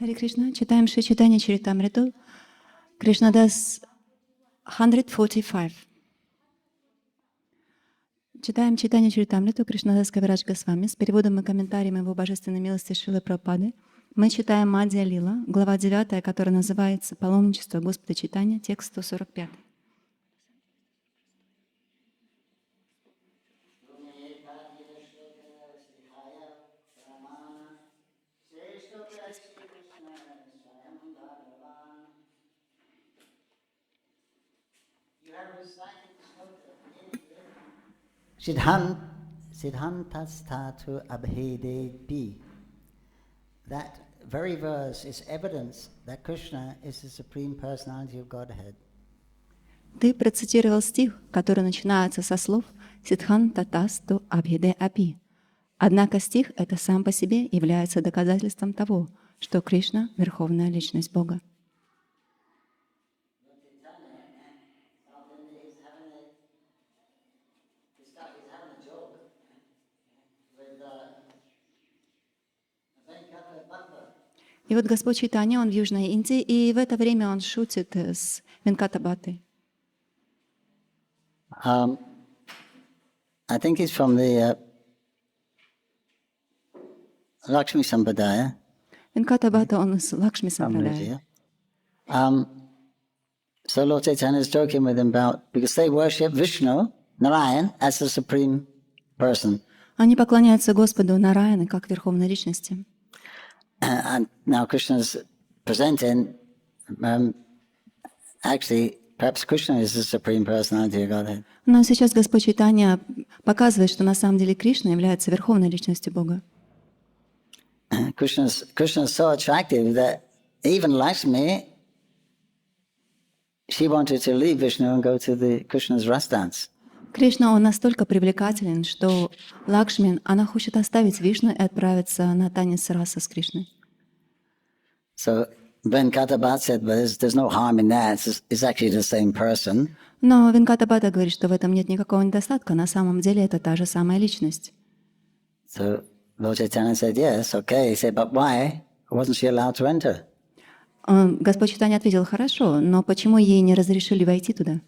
Харе Кришна, читаем Шри Caitanya-charitamrita, Кришнадас 145. Читаем Caitanya-charitamrita Кришнадас Кавирадж Госвами с переводом и комментарием Его Божественной милости Шрилы Прабхупады. Мы читаем Мадхья-лила, глава 9, которая называется «Паломничество Господа Чайтаньи», текст 145. Siddhantastatu abhedepi. That very verse is evidence that Krishna is the Supreme Personality of Godhead. Ты процитировал стих, который начинается со слов «Сиддхантатасту абхиде апи». Однако стих это сам по себе является доказательством того, что Кришна — Верховная Личность Бога. И вот Господь Чайтанья, он в Южной Индии, и в это время он шутит с Венкатабатой. I think he's from the Lakshmi Sampradaya. Венкатабата, он из Лакшми Сампрадая. So Lord Chaitanya is joking with him about, because they worship Vishnu, Narayan, as the Supreme Person. Они поклоняются Господу Нараяне как Верховной Личности. And now Krishna is presenting, actually, perhaps Krishna is the Supreme Personality of Godhead. Но сейчас Господь Чайтанья показывает, что на самом деле Кришна является Верховной Личностью Бога. Krishna is so attractive that even Lakshmi, she wanted to leave Vishnu and go to the Krishna's Ras dance. Кришна, он настолько привлекателен, что Лакшми, она хочет оставить Вишну и отправиться на танец раса с Кришной. So Venkatabat said, well, there's no harm in that. It's actually the same person. Но Венкатабата говорит, что в этом нет никакого недостатка. На самом деле это та же самая личность. So Lord Chaitanya said, yes, okay. He said, but why wasn't she allowed to enter? Господь Чайтанья ответил: хорошо, но почему ей не разрешили войти туда?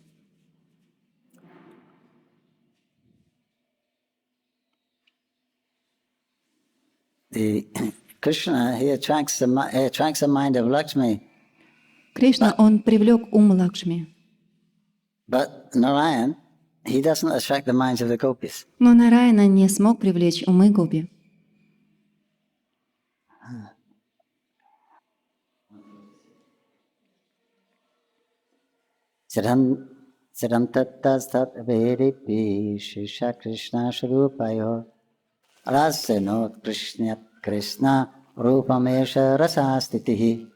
Krishna, he attracts the mind of Lakshmi. Кришна, он привлек ум Лакшми. But Narayan, he doesn't attract the minds of the gopis. Но Нараяна не смог привлечь умы гопи. Siddhantattastat vedipi shisha Krishna sharupayo raseno Krishna rupamesha rasastitihi.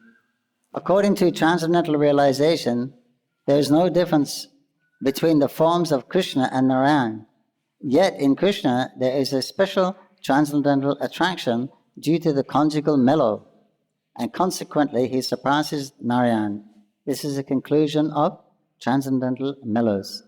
According to transcendental realization, there is no difference between the forms of Krishna and Narayan. Yet in Krishna, there is a special transcendental attraction due to the conjugal mellow, and consequently he surpasses Narayan. This is a conclusion of transcendental mellows.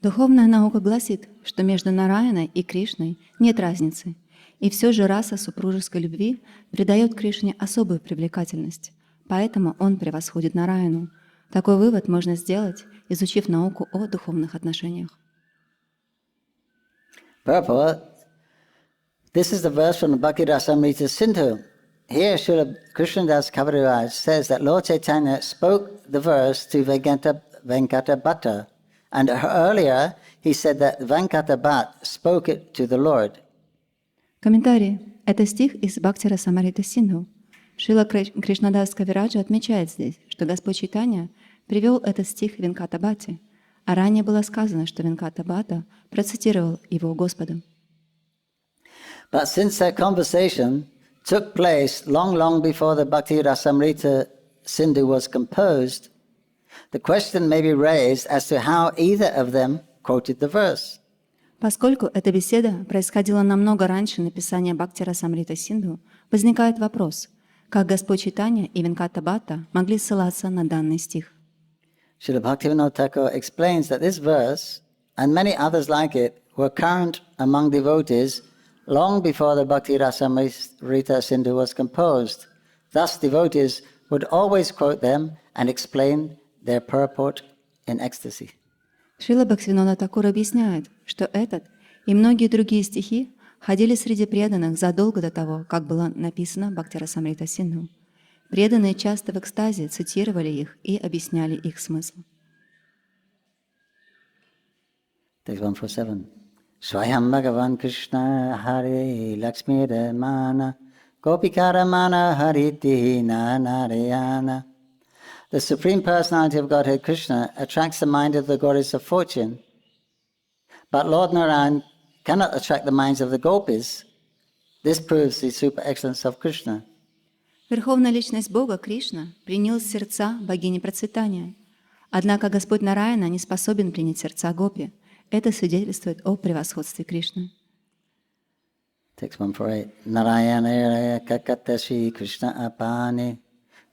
Духовная наука гласит, что между Нараяной и Кришной нет разницы, и все же раса супружеской любви придает Кришне особую привлекательность, поэтому он превосходит Нараяну. Такой вывод можно сделать, изучив науку о духовных отношениях. Prabhu, this is the verse from the Bhakti-rasamrita Sindhu. Here Srila Krishnadas Kaviraj says that Lord Chaitanya spoke the verse to Venkatabhata, and earlier he said that Venkatabhat spoke it to the Lord. Комментарий. Это стих из Бхакти-расамрита Синдху. Шрила Кришнадас Кавираджа отмечает здесь, что Господь Чайтанья привел этот стих Венкатабхате, а ранее было сказано, что Венкатабхата процитировал его Господу. But since that conversation took place long before the Bhakti-rasamrita Sindhu was composed, the question may be raised as to how either of them quoted the verse. Поскольку эта беседа происходила намного раньше написания Бхакти-расамрита Синдху, возникает вопрос, как Господь Чайтанья и Венкатабхата могли ссылаться на данный стих. Srila Bhaktivinoda Thakur explains that this verse, and many others like it, were current among devotees long before the Bhakti-rasamrita Sindhu was composed. Thus, devotees would always quote them and explain their purport in ecstasy. Шрила Бхактивинода Тхакур объясняет, что этот и многие другие стихи ходили среди преданных задолго до того, как было написано Бхакти-расамрита Синдху. Преданные часто в экстазе цитировали их и объясняли их смысл. Text 147. Swayam Bhagavan Krishna Hare Lakshmi Ramana Gopikara Mana Hariti Narayana. The Supreme Personality of Godhead Krishna attracts the mind of the goddess of fortune, but Lord Narayan cannot attract the minds of the gopis. This proves the super excellence of Krishna. Верховная личность Бога, Кришна, принял сердца богини процветания. Однако Господь Нараяна не способен принять сердца гопи. Это свидетельствует о превосходстве Кришны. Text 148. Narayana kakata Shri Krishna apani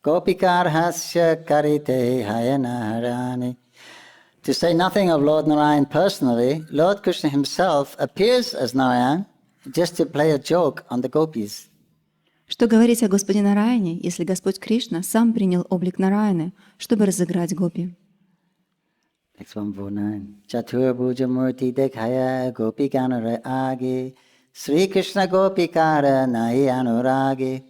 Gopikarhasya karite hayana harani. To say nothing of Lord Narayan personally, Lord Krishna himself appears as Narayan just to play a joke on the gopis. Что говорить о Господе Нараяне, если Господь Кришна сам принял облик Нараяны, чтобы разыграть гопи? Text 149. Chatur Bhuja Murti Dekhaya Gopikanara Agi Sri Krishna Gopikara Nai Anuragi.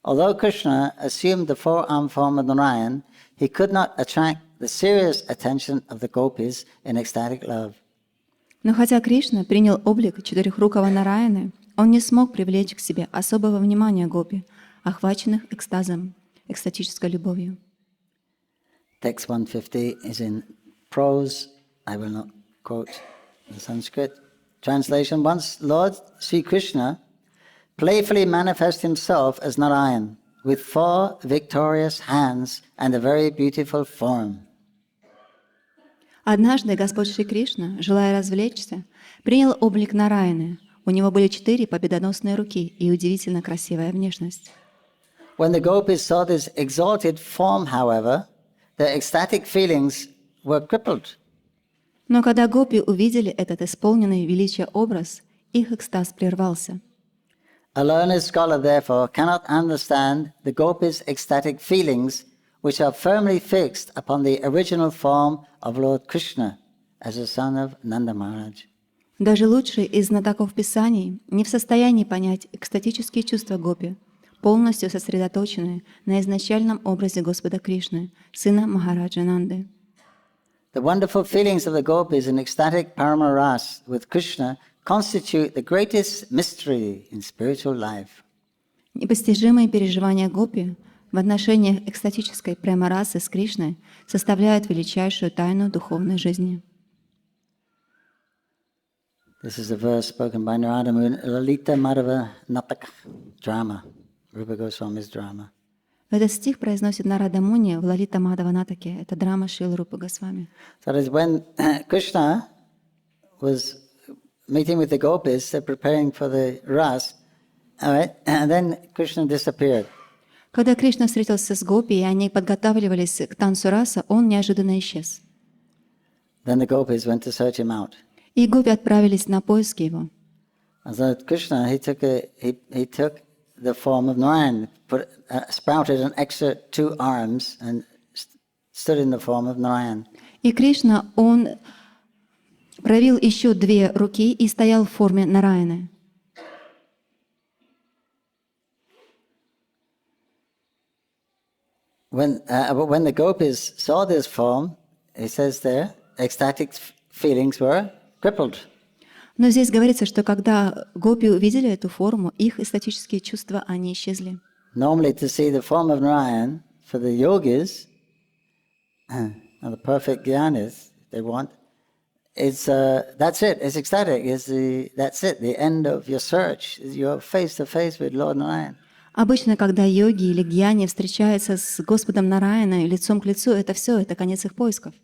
Although Krishna assumed the four-armed form of Narayan, he could not attract the serious attention of the gopis in ecstatic love. Но хотя Кришна принял облик четырехрукого Нараяны, он не смог привлечь к себе особого внимания гопи, охваченных экстазом, экстатической любовью. Text 150 is in prose. I will not quote the Sanskrit. Translation. Once Lord Sri Krishna playfully manifests himself as Narayan with four victorious hands and a very beautiful form. Однажды Господь Шри Кришна, желая развлечься, принял облик Нараяны. У него были 4 победоносные руки и удивительно красивая внешность. When the gopis saw this exalted form, however, their ecstatic feelings were crippled. Но когда гопи увидели этот исполненный величия образ, их экстаз прервался. A learned scholar, therefore, cannot understand the gopis' ecstatic feelings, which are firmly fixed upon the original form of Lord Krishna as a son of Nanda Maharaj. Даже лучшие из знатоков Писаний не в состоянии понять экстатические чувства гопи, полностью сосредоточенные на изначальном образе Господа Кришны, сына Махараджа Нанды. The wonderful feelings of the gopis in ecstatic paramaras with Krishna constitute the greatest mystery in spiritual life. Непостижимые переживания гопи в отношениях экстатической према-расы с Кришной составляют величайшую тайну духовной жизни. This is a verse spoken by Narada Muni, Lalita Madhava Nataka drama, Rupa Goswami's drama. Этот стих произносит Нарада Муни в Лалита Мадхава Натаке. Это драма Шрилы Рупы Госвами. So that is when Krishna was meeting with the gopis, they're preparing for the ras, all right, and then Krishna disappeared. Когда Кришна встретился с гопи, и они подготавливались к танцу раса, он неожиданно исчез. Then the gopis went to search him out. И гопи отправились на поиски его. And so Krishna, he took the form of Narayan, sprouted an extra 2 arms and stood in the form of Narayan. И Кришна, он проявил еще 2 руки и стоял в форме Нараяны. When the gopis saw this form, he says there, ecstatic feelings were crippled. Но здесь говорится, что когда гопи увидели эту форму, их эстетические чувства, они исчезли. Normally to see the form of Narayan, for the yogis, and the perfect gyanis, they want, it's, that's it, it's ecstatic, that's it, the end of your search, you're face to face with Lord Narayan. Обычно, когда йоги или гьяни встречаются с Господом Нараяной лицом к лицу, это все, это конец их поисков.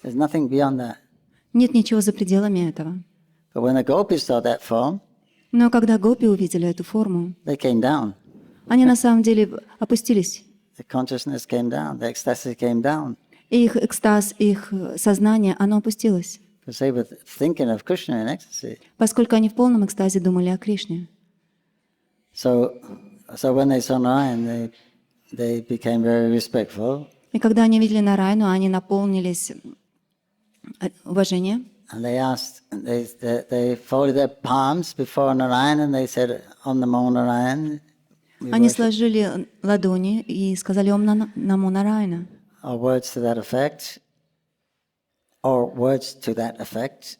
There's nothing beyond that. Нет ничего за пределами этого. But when the gopis saw that form, Но когда гопи увидели эту форму, they came down. они на самом деле опустились. The consciousness came down, the ecstasy came down. И их экстаз, их сознание, оно опустилось. Because they were thinking of Krishna in ecstasy. Поскольку они в полном экстазе думали о Кришне. So So when they saw Narayan, they became very respectful. И когда они видели Нараяну, они наполнились уважением. And they asked, they folded their palms before Narayan and they said, Om Namo Narayan. Они сложили ладони и сказали «Ом Намо Нараяна». Or words to that effect. Or words to that effect.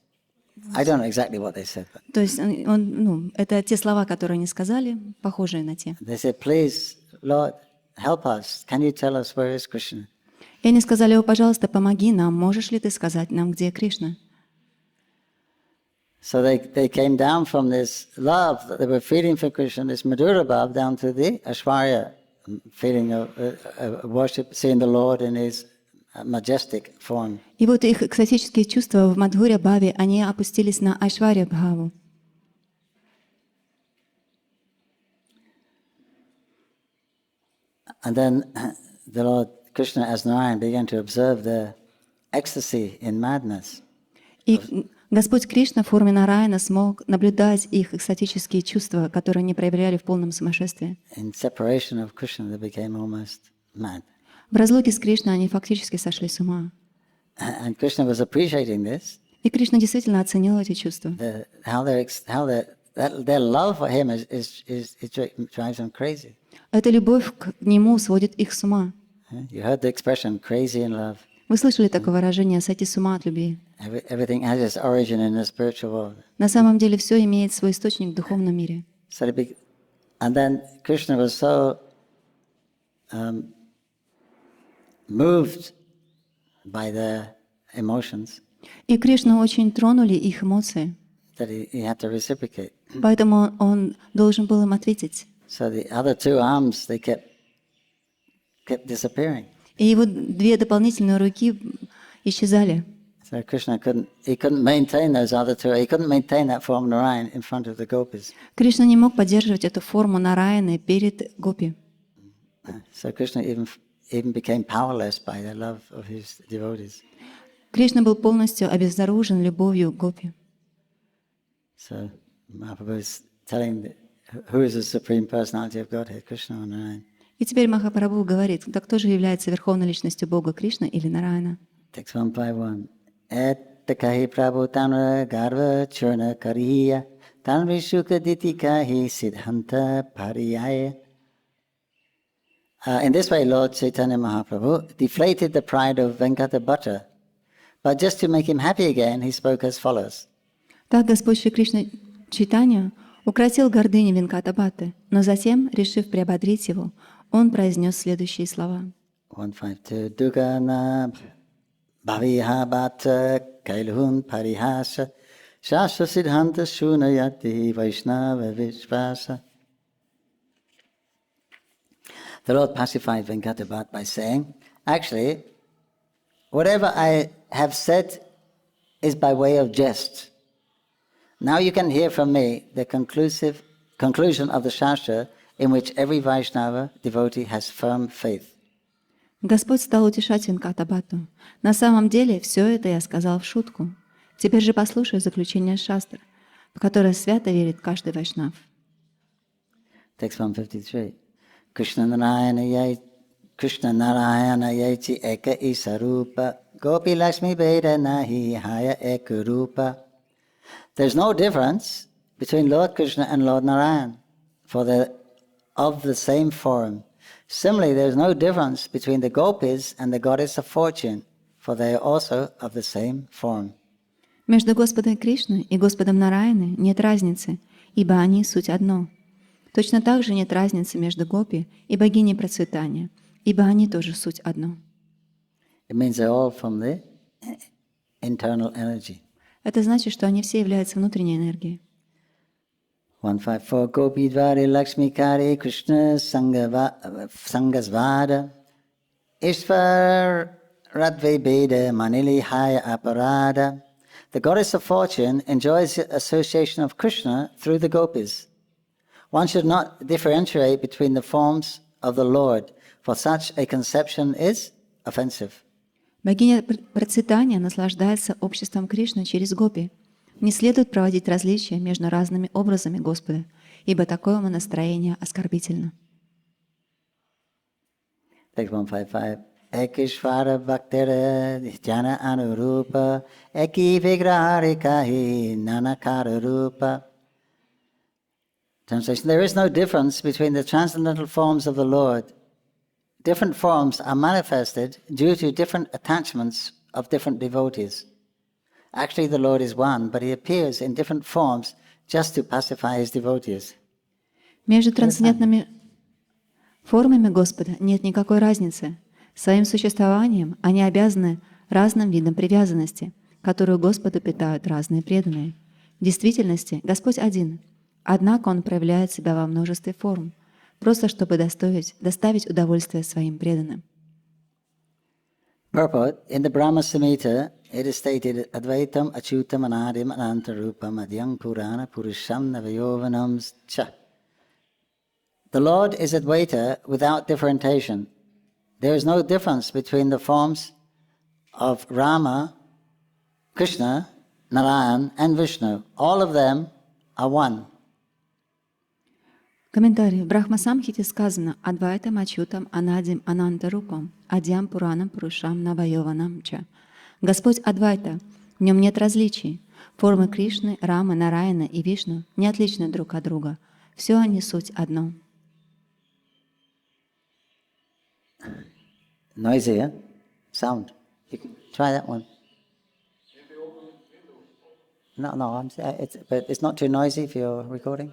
I don't know exactly what they said. But То есть это те слова, которые они сказали, похожие на те. they said, please, Lord, help us. Can you tell us where is Krishna? И они сказали: «О, пожалуйста, помоги нам, можешь ли ты сказать нам, где Кришна?» So they came down from this love that they were feeling for Krishna, this Madhura Bhav, down to the Aishwarya feeling of worship, seeing the Lord in His majestic form. И вот их экстатические чувства в Мадхуря Бхаве, они опустились на Айшварья Бхаву. And then the Lord Krishna as Narayan began to observe the ecstasy in madness. И Господь Кришна в форме Нараяна смог наблюдать их экстатические чувства, которые они проявляли в полном сумасшествии. In separation of Krishna, they became almost mad. В разлуке с Кришной они фактически сошли с ума. And Krishna was appreciating this. И Кришна действительно оценил эти чувства. How their love for him it drives them crazy. Эта любовь к Нему сводит их с ума. You heard the expression "crazy in love." Вы слышали такое выражение «сойти с ума от любви»? Everything has its origin in the spiritual world. На самом деле все имеет свой источник в духовном мире. And then Krishna was so moved by their emotions И Кришну очень тронули их эмоции, that he had to reciprocate. поэтому он должен был им ответить. So the other two arms they kept disappearing. И его две дополнительные руки исчезали. So Krishna couldn't maintain those other two. He couldn't maintain that form Narayan in front of the gopis. Кришна не мог поддерживать эту форму Нараяны перед гопи. So Krishna even became powerless by the love of his devotees. Кришна был полностью обезоружен любовью к гопи. So Mahaprabhu is telling who is the supreme personality of Godhead, Krishna or Narayan. И теперь Махапрабху говорит, так кто же является верховной личностью Бога, Кришна или Нараяна? Text 151. Ettakahi prabhu tanra garva churna kariya tanri shuka ditikahi siddhanta pariyaya. In this way, Lord Chaitanya Mahaprabhu deflated the pride of Venkata Bhatta, but just to make him happy again, he spoke as follows. Так Господь Шри Кришна Чайтанья укротил гордыню Венката Бхатты, но затем, решив приободрить его, он произнес следующие слова. 152. Dugana bhaviha bhatta kailhun parihasa shastra siddhanta shunayati vaishnava vishvasa. The Lord pacified Venkata Bhatta by saying, actually, whatever I have said is by way of jest. Now you can hear from me the conclusion of the Shastra in which every Vaishnava devotee has firm faith. Господь стал утешать Венката Бхатту. На самом деле, все это я сказал в шутку. Теперь же послушай заключение шастры, в которое свято верит каждый вайшнав. Text 153. Krishna Narayana Yaiti Eka Isarupa Gopi Lakshmi Veda Nahi Haya Eka Rupa. There's no difference between Lord Krishna and Lord Narayan, for they're of the same form. Similarly, there's no difference between the gopis and the goddess of fortune, for they are also of the same form. Между Господом Кришной и Господом Нараяной нет разницы, ибо они суть одно. Точно так же нет разницы между гопи и богиней процветания, ибо они тоже суть одно. It means they're all from the internal energy. Это значит, что они все являются внутренней энергией. 154. Gopi Dvari Lakshmi Kari Krishna Sangasvada Ishvar Radve Beda Manili Haya Aparada. The goddess of fortune enjoys the association of Krishna through the gopis. One should not differentiate between the forms of the Lord, for such a conception is offensive. Богиня процветания наслаждается обществом Кришны через гопи. не следует проводить различия между разными образами Господа, ибо такое умонастроение оскорбительно. Text 155. Ekishvara bhaktera jana anurupa eki vigrarikahi nanakara rupa. Translation. There is no difference between the transcendental forms of the Lord. Different forms are manifested due to different attachments of different devotees. Actually, the Lord is one, but He appears in different forms just to pacify His devotees. Между трансцендентными формами Господа нет никакой разницы. Своим существованием они обязаны разным видам привязанности, которую Господу питают разные преданные. В действительности Господь один, однако Он проявляет себя во множестве форм, просто чтобы доставить удовольствие своим преданным. Purport. In the Brahma Samhita, it is stated, Advaitam Achyutam Anadim Anantarupam Adhyang Purana Purusham Navayovanam Cha. The Lord is Advaita without differentiation. There is no difference between the forms of Rama, Krishna, Narayan and Vishnu. All of them are one. Комментарий. В Брахма-самхите сказано «Адвайтам ачютам анадим анантарупам, адьям пуранам пурушам навайованам ча». Господь Адвайта, в нем нет различий. Формы Кришны, Рамы, Нараяна и Вишну не отличны друг от друга. Все они суть одно. Noisy, huh? Sound. You can try that one. No, but it's not too noisy for your recording.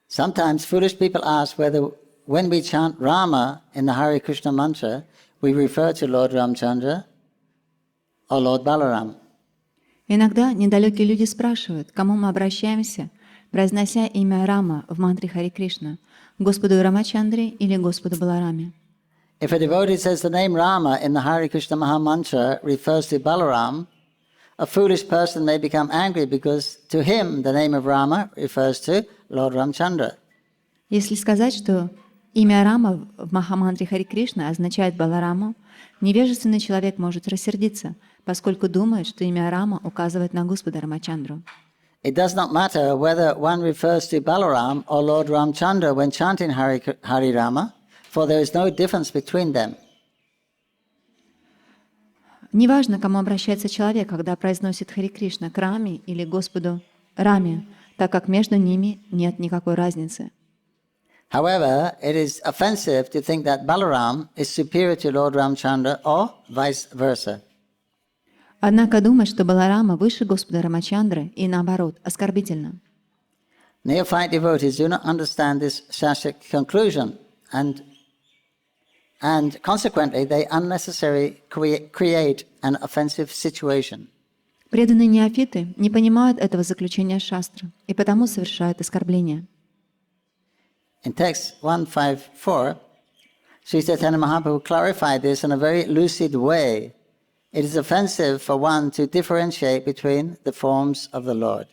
Sometimes foolish people ask whether when we chant Rama in the Hare Krishna mantra, we refer to Lord Ramchandra or Lord Balaram. Иногда недалекие люди спрашивают, к кому мы обращаемся, произнося имя Рама в мантре Хари Кришна, Господу Рамачандре или Господу Балараме. If a devotee says the name Rama in the Hare Krishna Maha Mantra refers to Balaram, a foolish person may become angry because to him the name of Rama refers to Lord Ramchandra. Если сказать, что имя Рама в Махамантре Хари Кришна означает Балараму, невежественный человек может рассердиться, поскольку думает, что имя Рама указывает на Господа Рамачандру. It does not matter whether one refers to Balaram or Lord Ramchandra when chanting Hari Rama, for there is no difference between them. Неважно, к кому обращается человек, когда произносит Хари Кришна, к Раме или Господу Раме, так как между ними нет никакой разницы. However, it is offensive to think that Balaram is superior to Lord Ramchandra or vice versa. Однако думать, что Баларама выше Господа Рамачандры и наоборот, оскорбительно. Neophyte devotees do not understand this Shastric conclusion and consequently they unnecessarily create an offensive situation. Преданные неофиты не понимают этого заключения шастры и потому совершают оскорбление. In text 154, Śrī Caitanya-Mahaprabhu clarified this in a very lucid way. It is offensive for one to differentiate between the forms of the Lord.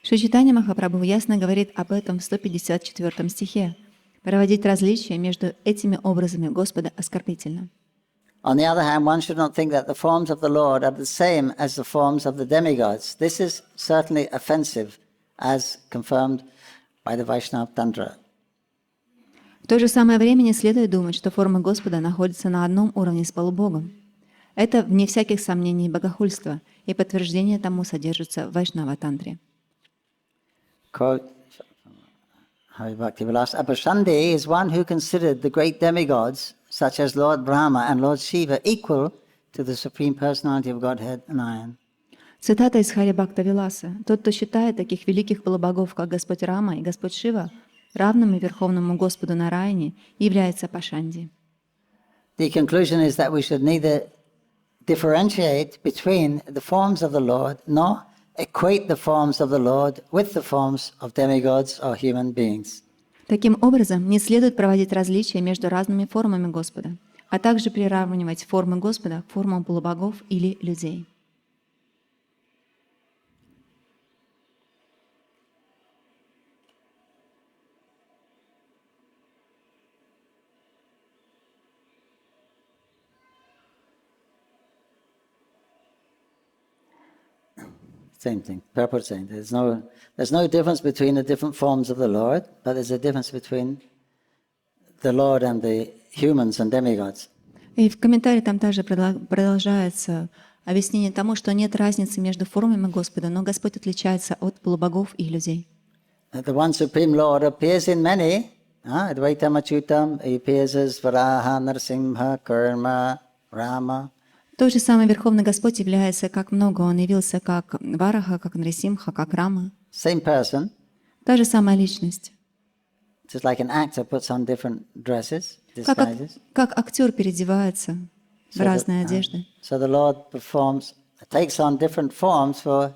Шри Чайтанья-Махапрабху ясно говорит об этом в 154 стихе. Проводить различия между этими образами Господа оскорбительно. On the other hand, one should not think that the forms of the Lord are the same as the forms of the demigods. This is certainly offensive, as confirmed by the Vaishnava Tantra. В то же самое время не следует думать, что формы Господа находятся на одном уровне с полубогом. Это, вне всяких сомнений, богохульство, и подтверждение тому содержится в Вайшнава-тантре. Hari Bhakti Vilas. Apashandi is one who considered the great demigods, such as Lord Brahma and Lord Shiva, equal to the Supreme Personality of Godhead Narayan. Цитата из Хари Бхакта Виласа. «Тот, кто считает таких великих полубогов, как Господь Рама и Господь Шива, равными Верховному Господу Нараяне, является Пашанди». The conclusion is that we should neither differentiate between the forms of the Lord nor equate the forms of the Lord with the forms of demigods or human beings. Таким образом, не следует проводить различия между разными формами Господа, а также приравнивать формы Господа к формам полубогов или людей. Same thing. Purport saying there's no difference between the different forms of the Lord, but there's a difference between the Lord and the humans and demigods. И в комментарии там также продолжается объяснение тому, что нет разницы между формами Господа, но Господь отличается от полубогов и людей. The one Supreme Lord appears in many. Advaitam Achyutam, he appears as Varaha, Narasimha, Kurma, Rama. Тот же самый Верховный Господь является как много. Он явился как Вараха, как Нарисимха, как Рама. Same person. Та же самая личность. Just like an actor puts on different dresses, disguises. Как актер переодевается в разные одежды. So the Lord takes on different forms for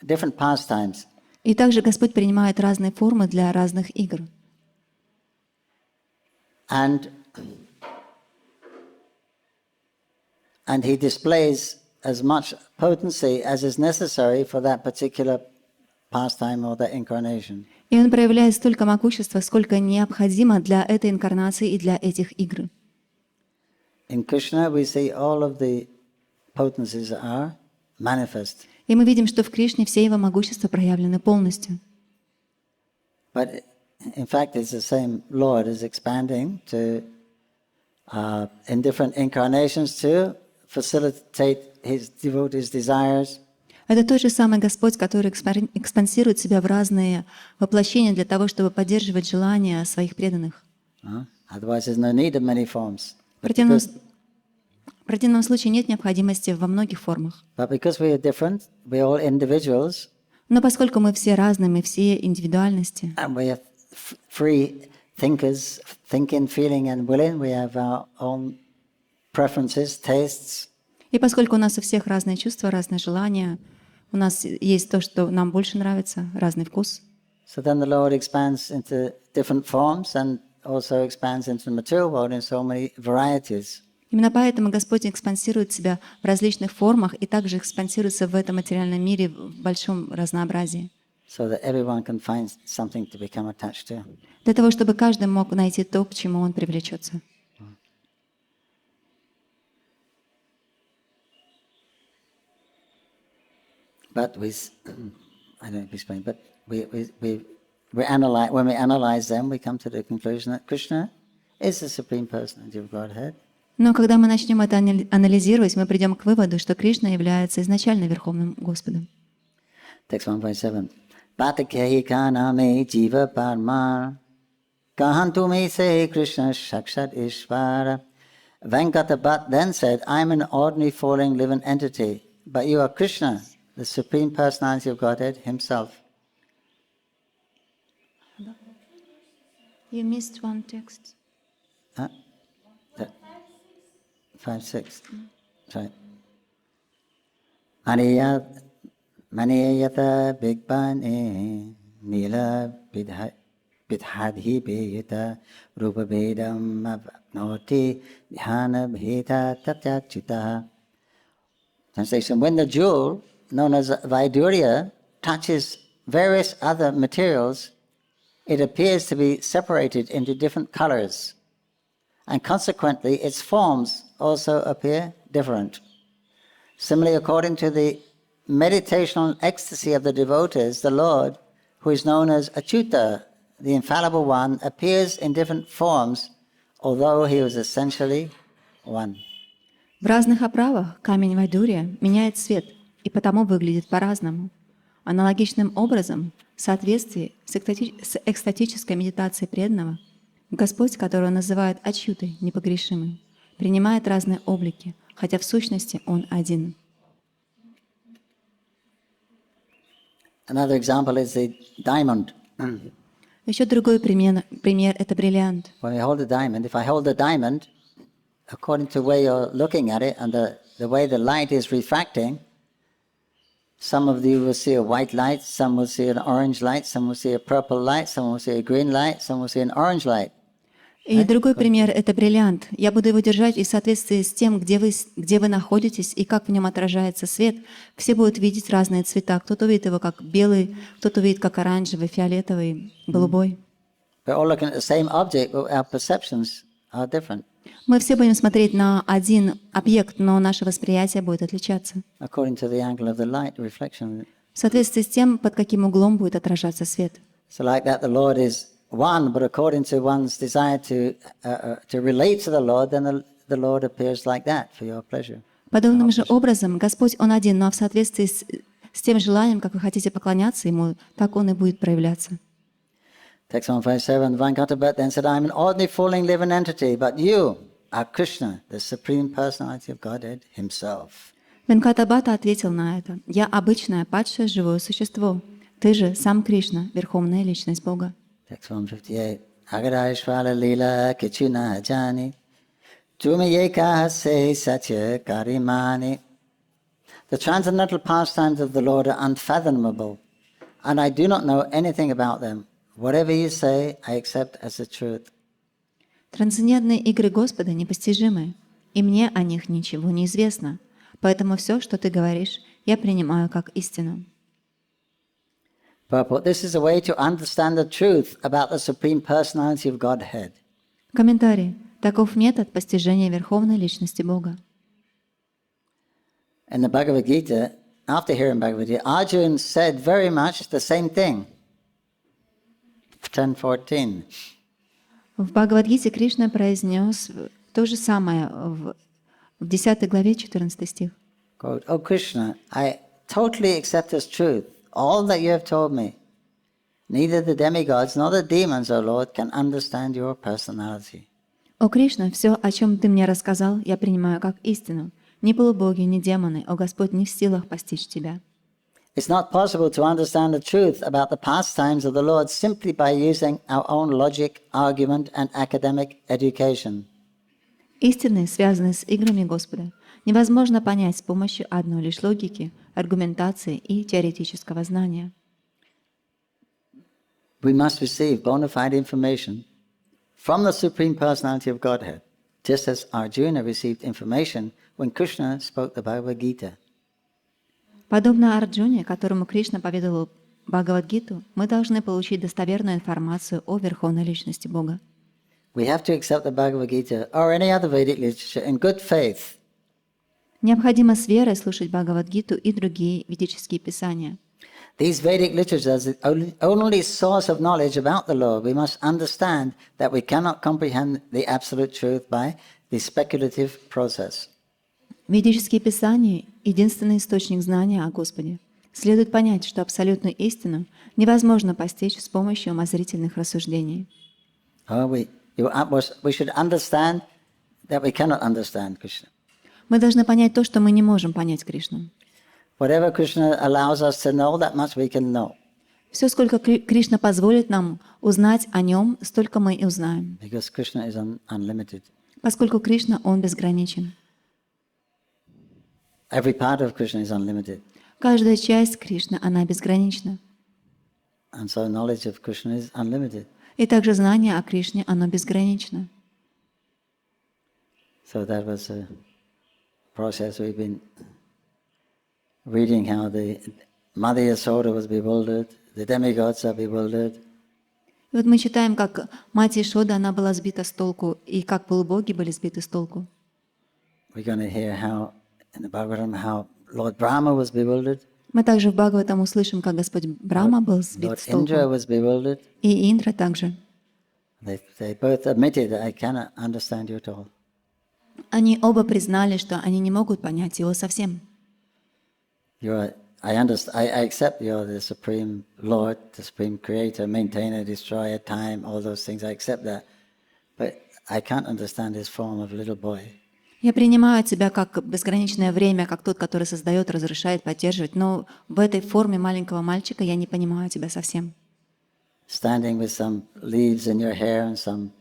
different pastimes. И также Господь принимает разные формы для разных игр. And he displays as much potency as is necessary for that particular pastime or that incarnation. И он проявляет столько могущества, сколько необходимо для этой инкарнации и для этих игр. In Krishna we see all of the potencies are manifest. И мы видим, что в Кришне все его могущества проявлены полностью. But in fact, it's the same Lord is expanding to in different incarnations to facilitate his devotees' desires. Это тот же самый Господь, который экспансирует себя в разные воплощения для того, чтобы поддерживать желания своих преданных. Otherwise, there's no need of many forms. В противном случае нет необходимости во многих формах. But because we are different, we are all individuals. Но поскольку мы все разные, мы все индивидуальности. And we are free thinkers, thinking, feeling, and willing. We have our own preferences, tastes. И поскольку у нас у всех разные чувства, разные желания, у нас есть то, что нам больше нравится, разный вкус. So then the Lord expands into different forms and also expands into the material world in so many varieties. Именно поэтому Господь экспансирует себя в различных формах и также экспансируется в этом материальном мире в большом разнообразии. So that everyone can find something to become attached to. Для того, чтобы каждый мог найти то, к чему он привлечется. But I don't explain, but we analyze, when we analyze them, we come to the conclusion that Krishna is the Supreme Personality of Godhead. Но когда мы начнем это анализировать, мы придем к выводу, что Кришна является изначально Верховным Господом. Text 1.7. Bhatakehi kaname jiva parmar kahantu me se Krishna shakshat ishvara. Venkata Bhatt then said, I'm an ordinary falling living entity, but you are Krishna, the Supreme Personality of Godhead himself. You missed one text. 5-6. Right. Maniyata Bigbane Nila Bidhadhi Beta Rupa Vedam Noti Dhyana Bheta Tatyachita. Translation. When the jewel known as Vaidurya touches various other materials, it appears to be separated into different colors, and consequently its forms also appear different. Similarly, according to the meditational ecstasy of the devotees, the Lord, who is known as Achyuta, the infallible one, appears in different forms, although he was essentially one. В разных оправах камень Вайдурья меняет цвет и потому выглядит по-разному. Аналогичным образом, в соответствии с экстатической медитацией преданного, Господь, которого называют Ачьютой, непогрешимым, принимает разные облики, хотя в сущности Он один. Another example is the diamond. Еще другой пример — это бриллиант. When we hold a diamond, if I hold a diamond, according to the way you're looking at it and the way the light is refracting, some of you will see a white light, some will see an orange light, some will see a purple light, some will see a green light, some will see an orange light. И другой пример — это бриллиант. Я буду его держать, и в соответствии с тем, где вы находитесь и как в нем отражается свет, все будут видеть разные цвета. Кто-то увидит его как белый, кто-то увидит как оранжевый, фиолетовый, голубой. We're all looking at the same object, but our perceptions are different. Мы все будем смотреть на один объект, но наше восприятие будет отличаться according to the angle of the light reflection. в соответствии с тем, под каким углом будет отражаться свет. So like that, the Lord is one, but according to one's desire to relate to the Lord, then the Lord appears like that for your pleasure. Подобным же образом Господь, Он один, но в соответствии с тем желанием, как вы хотите поклоняться Ему, так Он и будет проявляться. Text 157, Venkatapat then said, I'm an ordinary falling living entity, but you are Krishna, the Supreme Personality of Godhead Himself. Венкатабхата ответил на это: «Я обычное падшее живое существо. Ты же сам Кришна, Верховная Личность Бога». Text 158, Agadayashvala lila kichuna jani, Jumiyeka se satya karimani. The transcendental pastimes of the Lord are unfathomable, and I do not know anything about them. Whatever you say, I accept as the truth. Трансцендентные игры Господа непостижимы, и мне о них ничего не известно. Поэтому все, что ты говоришь, я принимаю как истину. Purport. This is a way to understand the truth about the Supreme Personality of Godhead. Комментарий. Таков метод постижения Верховной Личности Бога. In the Bhagavad Gita, after hearing Bhagavad Gita, Arjuna said very much the same thing. 10:14. В Бхагавад-гите Кришна произнес то же самое в 10 главе, 14 стих. Quote, "O Krishna, I totally accept as truth all that you have told me. Neither the demigods nor the demons, O Lord, can understand your personality." «О Кришна, все, о чем ты мне рассказал, я принимаю как истину. Ни полубоги, ни демоны, о Господь, не в силах постичь тебя». It's not possible to understand the truth about the pastimes of the Lord simply by using our own logic, argument, and academic education. Истины, связанные с играми Господа, невозможно понять с помощью одной лишь логики, аргументации и теоретического знания. We must receive bona fide information from the Supreme Personality of Godhead, just as Arjuna received information when Krishna spoke the Bhagavad Gita. Подобно Арджуне, которому Кришна поведал Бхагавад-гиту, мы должны получить достоверную информацию о Верховной Личности Бога. We have to accept the Bhagavad Gita or any other Vedic literature in good faith. Необходимо с верой слушать Бхагавад-гиту и другие ведические писания. These Vedic literatures are the only source of knowledge about the Lord. We must understand that we cannot comprehend the absolute truth by the speculative process. Ведические писания — единственный источник знания о Господе. Следует понять, что абсолютную истину невозможно постичь с помощью умозрительных рассуждений. We should understand that we cannot understand Krishna. Мы должны понять то, что мы не можем понять Кришну. Whatever Krishna allows us to know, that much we can know. Все, сколько Кришна позволит нам узнать о Нем, столько мы и узнаем. Because Krishna is unlimited. Поскольку Кришна, Он безграничен. Every part of Krishna is unlimited. Каждая часть Кришны, она безгранична. And so knowledge of Krishna is unlimited. И также знание о Кришне, оно безгранично. So that was a process we've been reading, how the Mother Yasoda was bewildered, the demigods are bewildered. И вот мы читаем, как мать Ишода, она была сбита с толку, и как полубоги были сбиты с толку. We're going to hear how, in the Bhagavatam, how Lord Brahma was bewildered. Мы также в Бхагаватам услышим, как Господь Брахма был Lord сбит с Indra толку. was bewildered. И Индра также. They both admitted, I cannot understand you at all. Они оба признали, что они не могут понять его совсем. I accept you're the Supreme Lord, the Supreme Creator, Maintainer, Destroyer, Time, all those things. I accept that. But I can't understand this form of little boy. Я принимаю тебя как безграничное время, как тот, который создает, разрушает, поддерживает, но в этой форме маленького мальчика я не понимаю тебя совсем. Standing with some leaves in your hair and some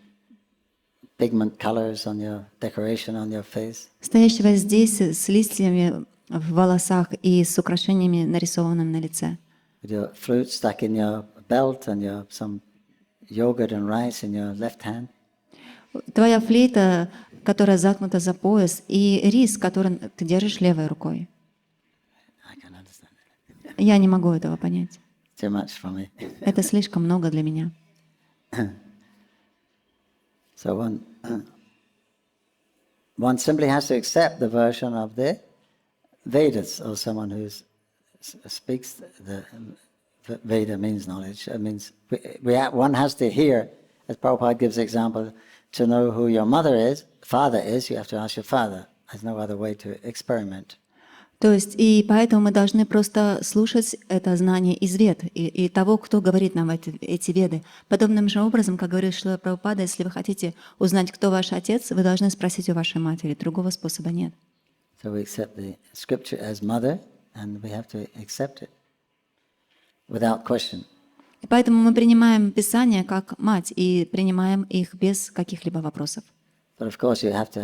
pigment colors on your decoration on your face. Стоящего здесь с листьями в волосах и с украшениями, нарисованными на лице. With your flute stuck in your belt and some yogurt and rice in your left hand. Твоя флейта, которая заткнута за пояс, и рис, который ты держишь левой рукой. I can't understand it. Я не могу этого понять. Too much for me. Это слишком много для меня. So one simply has to accept the version of the Vedas, or someone who speaks the Veda means knowledge. It means one has to hear, as Prabhupada gives the example, to know who your father is, you have to ask your father. There's no other way to experiment. То есть, и поэтому мы должны просто слушать это знание из Вед и того, кто говорит нам эти Веды. Подобным же образом, как говорит Шрила Прабхупада, если вы хотите узнать, кто ваш отец, вы должны спросить у вашей матери. Другого способа нет. So we accept the scripture as mother, and we have to accept it without question. И поэтому мы принимаем Писание как мать и принимаем их без каких-либо вопросов. But of course you have to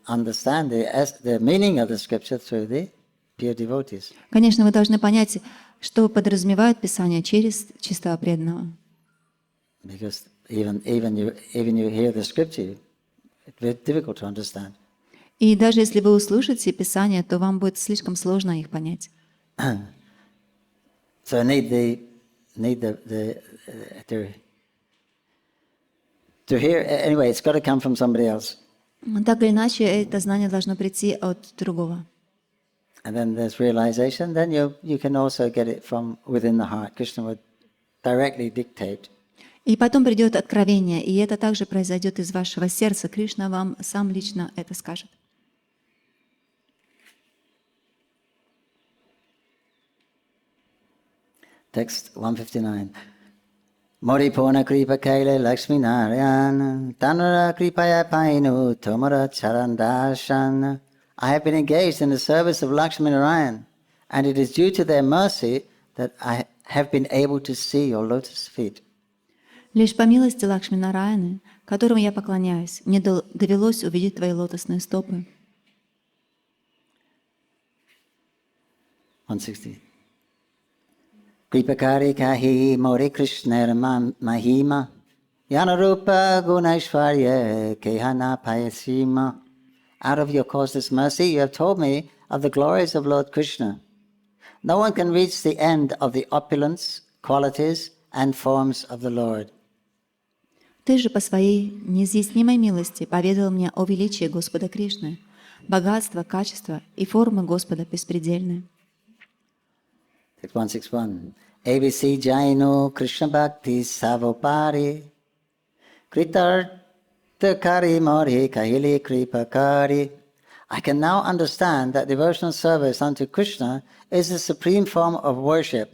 understand the meaning of the scripture through the pure devotees. Конечно, вы должны понять, что подразумевает Писание через чистого преданного. Because even you hear the scripture, it's very difficult to understand. И даже если вы услышите Писание, то вам будет слишком сложно их понять. So to hear anyway, it's got to come from somebody else. Так или иначе, это знание должно прийти от другого. And then there's realization. Then you can also get it from within the heart. Krishna would directly dictate. И потом придет откровение, и это также произойдет из вашего сердца. Кришна вам сам лично это скажет. Text 159. Mori pona kripa kaile Lakshmi Narayana Tanara kripaya painu tomara charandashan. I have been engaged in the service of Lakshmi Narayan, and it is due to their mercy that I have been able to see your lotus feet. Лишь по милости Лакшми Нараяны, которому я поклоняюсь, мне довелось увидеть твои лотосные стопы. 160. Kripakari kahi mori Krishna mahima Yanarupa gunaishvarya kehana payasima. Out of your causeless mercy, you have told me of the glories of Lord Krishna. No one can reach the end of the opulence, qualities, and forms of the Lord. Ты же по своей неизъяснимой милости поведал мне о величии Господа Кришны, богатство, качество и формы Господа беспредельны. 161. ABC Jaino Krishna Bhakti Savopari Kritartakari Mori Kahili Kripakari. I can now understand that devotional service unto Krishna is the supreme form of worship.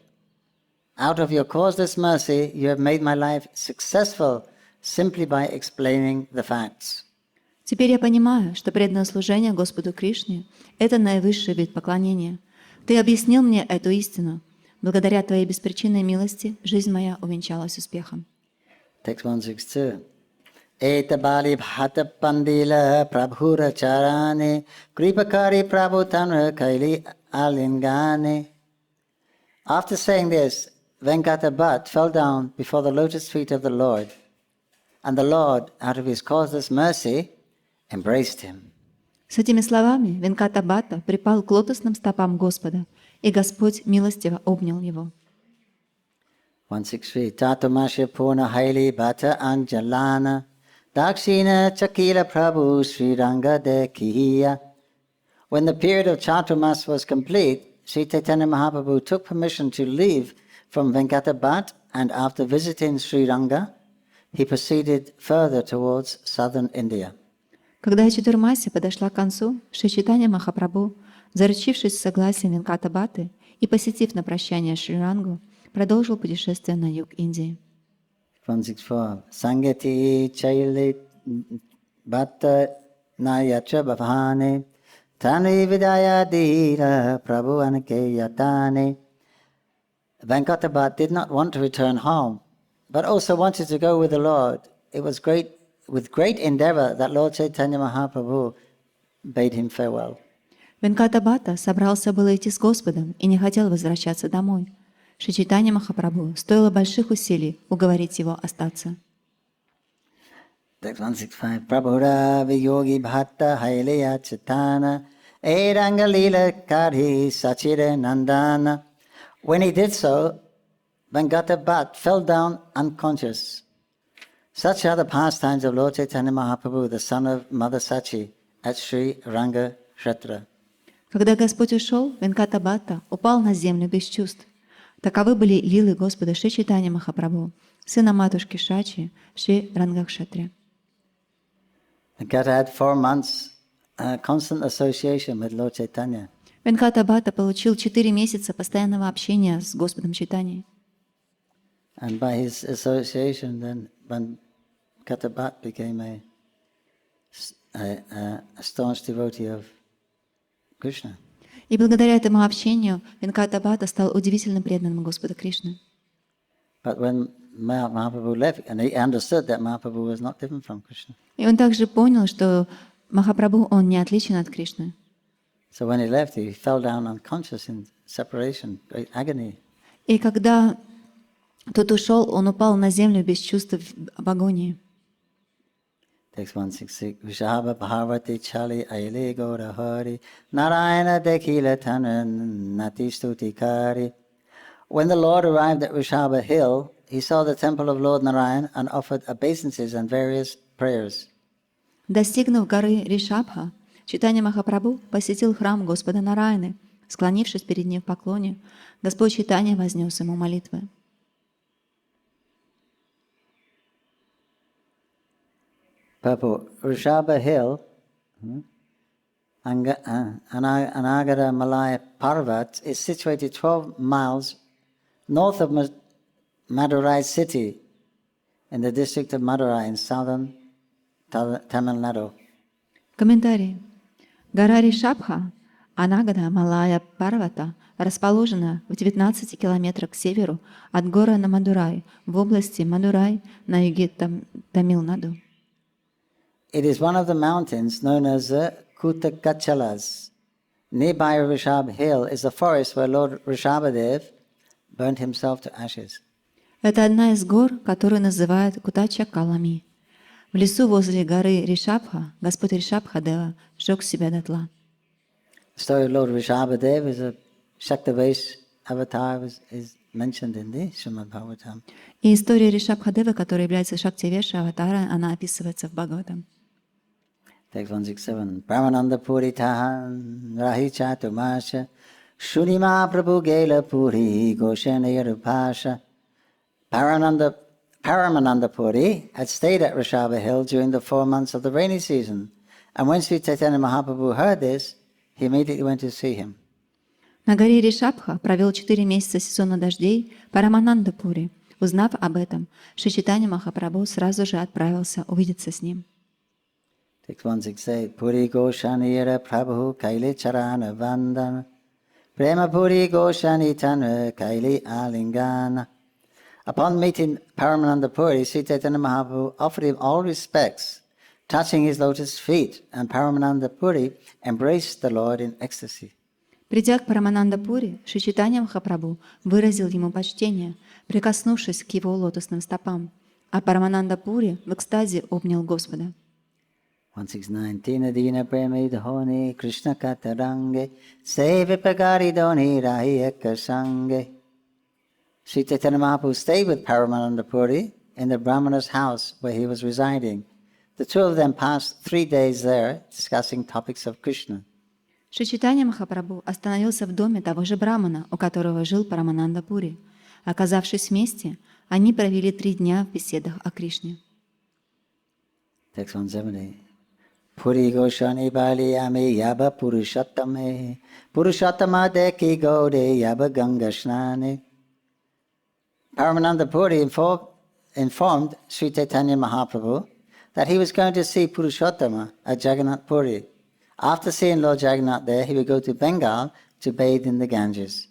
Out of your causeless mercy, you have made my life successful simply by explaining the facts. Теперь я понимаю, что преданное служение Господу Кришне — это наивысший вид поклонения. Ты объяснил мне эту истину. Благодаря Твоей беспричинной милости жизнь моя увенчалась успехом. Text 162. Eta bali bhata pandila prabhura charane kripakari prabhu tanra kaili alingane. After saying this, Venkata Bhatt fell down before the lotus feet of the Lord, and the Lord, out of his causeless mercy, embraced him. С этими словами Венката Бхатта припал к лотосным стопам Господа, и Господь милостиво обнял его. 163. Tatumasya purna haili bhata anjalana dakshina chakila prabhu Sri Ranga Dekiya. When the period of Chaturmas was complete, Śrī Caitanya-Mahaprabhu took permission to leave from Venkata Bhatt, and after visiting Sri Ranga, he proceeded further towards southern India. Когда Чатурмася подошла к концу, Шри Чайтанья Махапрабху, заручившись согласием Венката Бхатты и посетив на прощание Шри Рангу, продолжил путешествие на юг Индии. 164. Sangati chailit bhatta nayatra bhavane tani vidaya dira prabhu anake yatane. Venkata Bhatt did not want to return home, but also wanted to go with the Lord. It was with great endeavor that Lord Chaitanya Mahaprabhu bade him farewell. Венката Бхатта собрался было идти с Господом и не хотел возвращаться домой. Шри Чайтанья Махапрабху стоило больших усилий уговорить его остаться. 165. Prabhura viyogi bhatta haileya chitana eranga lila kari sachire nandana. When he did so, Venkata Bhatt fell down unconscious. Such are the pastimes of Lord Chaitanya Mahaprabhu, the son of Mother Sachi, at Sri Ranga Kshetra. Когда Господь ушел, Венката-бхатта упал на землю без чувств. Таковы были лилы Господа Шри Чайтанья-Махапрабху, сына матушки Шачи, Шри Рангакшетре. Venkata had 4 months constant association with Lord Chaitanya. Венката-бхатта получил 4 месяца постоянного общения с Господом Чайтаньей. And by his association, then Venkata-bhatta became a staunch devotee of Krishna. И благодаря этому общению Венката-бхатта стал удивительно преданным Господу Кришны. But when Mahaprabhu left, and he understood that Mahaprabhu was not different from Krishna. И он также понял, что Махапрабху, он не отличен от Кришны. So when he left, he fell down unconscious in separation, great agony. И когда тот ушел, он упал на землю без чувств в агонии. Text 166. Vishava Bharvati Chali Aile Gora Hari Narayana Dekila Tanan Nati Stuti Kari. When the Lord arrived at Vishava Hill, he saw the temple of Lord Narayan and offered obeisances and various prayers. Достигнув горы Ришабха, Чайтанья Махапрабху посетил храм Господа Нараяны. Склонившись перед ним в поклоне, Господь Чайтанья вознес ему молитвы. Prabhu, Rishabha Hill, Anagara Malaya Parvat, is situated 12 miles north of Madurai city in the district of Madurai in southern Tamil Nadu. Комментарий. Гора Ришабха, Анагада Малая Парвата, расположена в 19 километрах к северу от города Мадурай в области Мадурай на юге Тамил-Наду. It is one of the mountains known as the Kutakachalas. Nearby Rishabh Hill is a forest where Lord Rishabhadev burnt himself to ashes. Это одна из гор, которую называют Кутачакалами. В лесу возле горы Ришабха Господь Ришабхадева сжег себя дотла. The story of Lord Rishabhadev is a Shaktavesh avatar is mentioned in the Srimad Bhagavatam. И история Ришабхадевы, которая является Шактивеша аватара, она описывается в Бхагаватам. Text 167. Brahmananda Puri Tahan Rahi Chatumasha Shunima Prabhu Gela Puri Goshena Yerupasha. Paramananda Puri had stayed at Rishabha Hill during the 4 months of the rainy season, and when Śrī Caitanya Mahaprabhu heard this, he immediately went to see him. На горе Ришабха провел 4 месяца сезона дождей Парамананда-пури. Узнав об этом, Шри Чайтанья Махапрабху сразу же отправился увидеться с ним. Text 168. Puri Goshanira Prabhu Kaili Charana Vandana Prema Puri Goshani Tanra Kaili Alingana. Upon meeting Paramananda Puri, Śrī Caitanya Mahaprabhu offered him all respects, touching his lotus feet, and Paramananda Puri embraced the Lord in ecstasy. Придя к Парамананда-пури, Шри Чайтанья Махапрабху выразил ему почтение, прикоснувшись к его лотосным стопам, а Парамананда-пури в экстазе обнял Господа. 169. Tina Dina Premi Dhoni Krishna Katarange Seve Pagari Dhoni Rahi Ekasange. Śrī Caitanya Mahaprabhu stayed with Paramananda Puri in the Brahmana's house where he was residing. The two of them passed 3 days there discussing topics of Krishna. Шри Чайтанья Махапрабху остановился в доме того же брамана, у которого жил Парамананда-пури. Оказавшись вместе, они провели 3 дня в беседах о Кришне. Text 170. Puri Goshani Bali Ami Yaba Purushottame Purushottama Deki Gode Yaba Ganga Shnani. Paramananda Puri informed Śrī Caitanya Mahaprabhu that he was going to see Purushottama at Jagannath Puri. After seeing Lord Jagannath there, he would go to Bengal to bathe in the Ganges.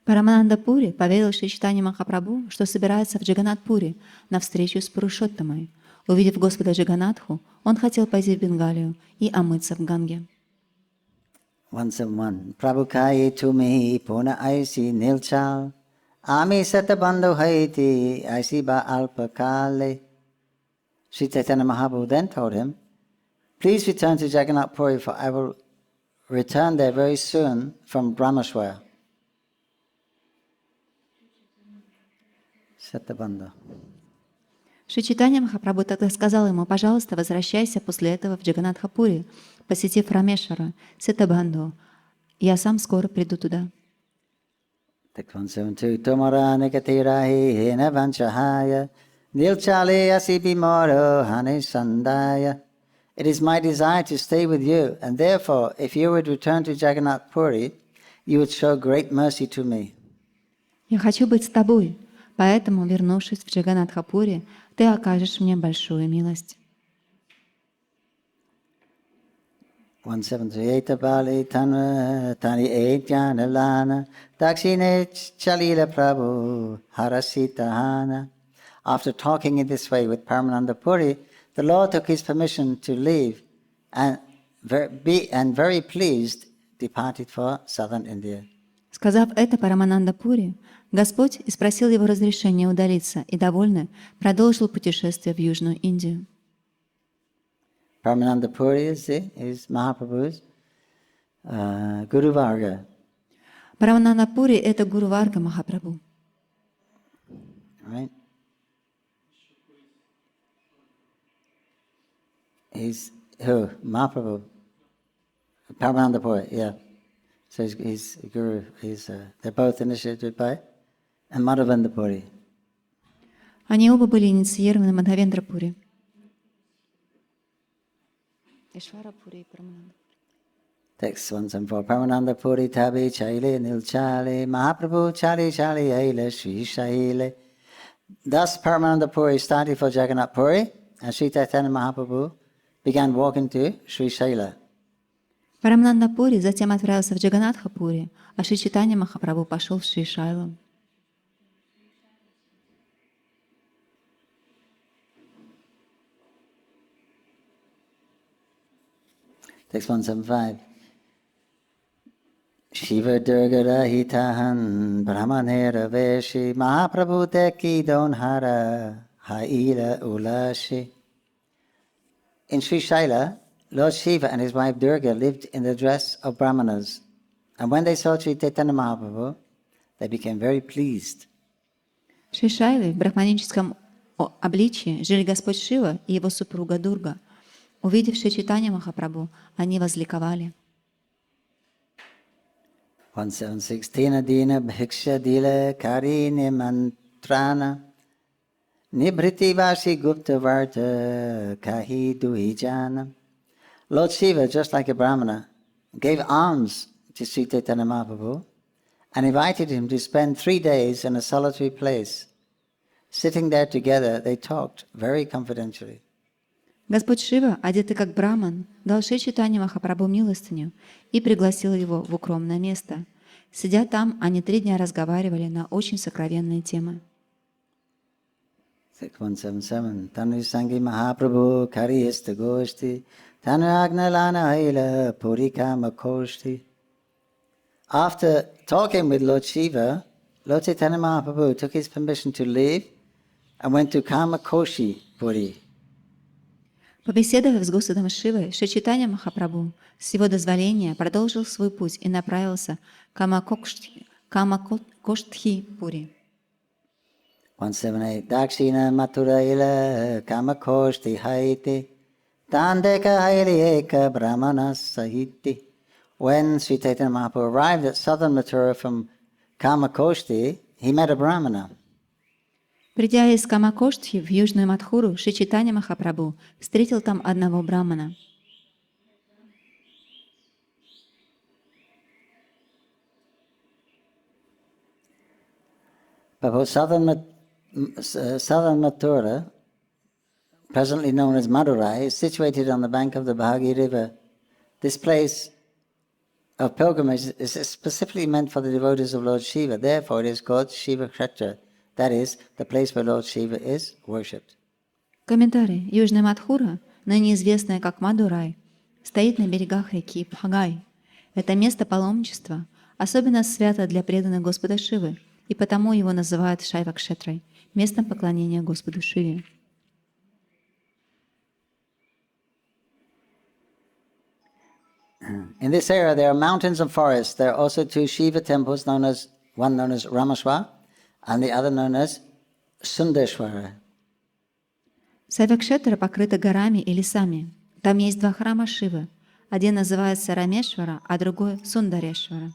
Парамананда-пури поведал Шри Чайтанья Махапрабху, что собирается в Джаганнат-пури на встречу с Пурушоттамой. Увидев Господа Джаганатху, он хотел пойти в Бенгалию и омыться в Ганге. 171. Prabhu kai tumi puna aisi nilchal ami satabandhu haiti aisi ba alpakale. Śrī Caitanya Mahaprabhu then told him, please return to Jagannath Puri, for I will return there very soon from Brahmashwara. Satabandhu. Шри Чайтанья Махапрабху тогда сказал ему: пожалуйста, возвращайся после этого в Джаганнатхапури, посетив Рамешвара, Ситабанду. Я сам скоро приду туда. Text 172. Tomara nikatirahi hena vanchahaya nilchale asibimoro hane sandaya. It is my desire to stay with you, and therefore, if you would return to Jagannath Puri, you would show great mercy to me. Я хочу быть с тобой, поэтому, вернувшись в Джаганнатхапури, ты окажешь мне большую милость. 173 Bali Tanva Tani Ejana Lana Dakshine Chalila Prabhu Harasitahana. After talking in this way with Paramananda Puri, the Lord took his permission to leave and very pleased departed for southern India. Сказав это Парамананда Пури, Господь и спросил его разрешения удалиться, и, довольный, продолжил путешествие в Южную Индию. Paramananda Puri is Mahaprabhu's Guru Varga. Парамананда Пури — это Гуру Варга Махапрабху. Right? He's who? Mahaprabhu. Paramananda Puri, yeah. So he's Guru. They're both initiated by Madhavendra Puri. Они оба были инициированы Мадхавендра Пури. Text 174. Paramananda Puri Tabi Chaile Nilchale Mahaprabhu Chali Chali Aile Shri Shaile. Thus Paramananda Puri started for Jagannath Puri, and Śrī Caitanya Mahaprabhu began walking to Shri Shaila. Парамананда Пури затем отправился в Джаганнатхапури, а Шри Чайтанья Махапрабху пошел в Шри Шайлу. Text 175. Shiva Durga Rahitahan Brahmanera Veshi Mahaprabhu Deki Donhara Haila Ulashi. In Sri Shaila, Lord Shiva and his wife Durga lived in the dress of Brahmanas. And when they saw Śrī Caitanya Mahaprabhu, they became very pleased. В Шри Шайле в брахманическом обличии жили Господь Шива и его супруга Дурга. Увидев Шри Чайтанья Махапрабху, они возликовали. 176. Tina Dina Bhiksha Dila Karine Mantrana Nibhriti Vashi Gupta Varta Kahi Duhijana. Lord Shiva, just like a Brahmana, gave alms to Śrī Caitanya Mahaprabhu and invited him to spend 3 days in a solitary place. Sitting there together, they talked very confidentially. Господь Шива, одетый как браман, дал Шри Чайтанье Махапрабху милостыню и пригласил его в укромное место. Сидя там, они 3 дня разговаривали на очень сокровенные темы. 6177. Tanu Sangi Mahaprabhu Kariyasta Goshti Tanu Agnalana Haila Purikama Koshti. After talking with Lord Shiva, Lord Chaitanya Mahaprabhu took his permission to leave and went to Kamakoshi Puri. Побеседовав с Господом Шивой, Шри Чайтанья Махапрабху с его дозволения продолжил свой путь и направился к Камакоштхи-пури. 178. Dakshina Mathura Ila Kamakoshti Haiti Tandeka Haili Eka Brahmana Sahiti. When Śrī Caitanya Mahaprabhu arrived at southern Mathura from Kamakoshti, he met a Brahmana. Придя из Камакоштхи в Южную Мадхуру, Шри Чайтанья Махапрабху встретил там одного брамана. Southern Mathura, presently known as Madurai, is situated on the bank of the Bhagi River. This place of pilgrimage is specifically meant for the devotees of Lord Shiva. Therefore, it is called Shiva Kshetra. That is, the place where Lord Shiva is worshipped. Комментарий. Южная Мадхура, ныне известная как Мадурай, стоит на берегах реки Бхагай. Это место паломничества особенно свято для преданных Господа Шивы, и потому его называют Шайва Кшетрой, местом поклонения Господу Шиве. In this area, there are mountains and forests. There are also 2 Shiva temples, one known as Rameshwar, and the other known as Sundeshwara. Савякшетры покрыты горами и лесами. Там есть два храма Шивы. Один называется Рамешвара, а другой Сундарешвара.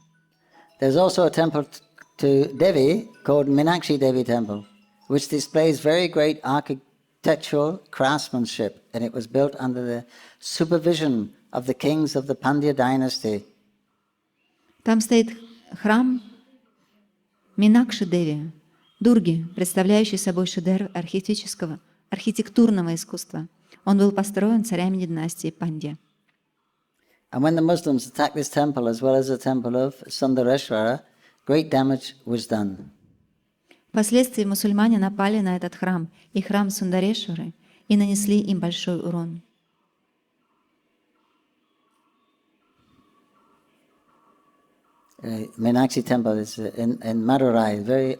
There's also a temple to Devi called Meenakshi Devi Temple, which displays very great architectural craftsmanship, and it was built under the supervision of the kings of the Pandya dynasty. Там стоит храм Минакши Деви, Дурги, представляющий собой шедевр архитектурного искусства. Он был построен царями династии Пандья. And when the Muslims attacked this temple as well as the temple of Sundareshwara, great damage was done. Впоследствии мусульмане напали на этот храм и храм Сундарешвары и нанесли им большой урон. Meenakshi temple is in Madurai, very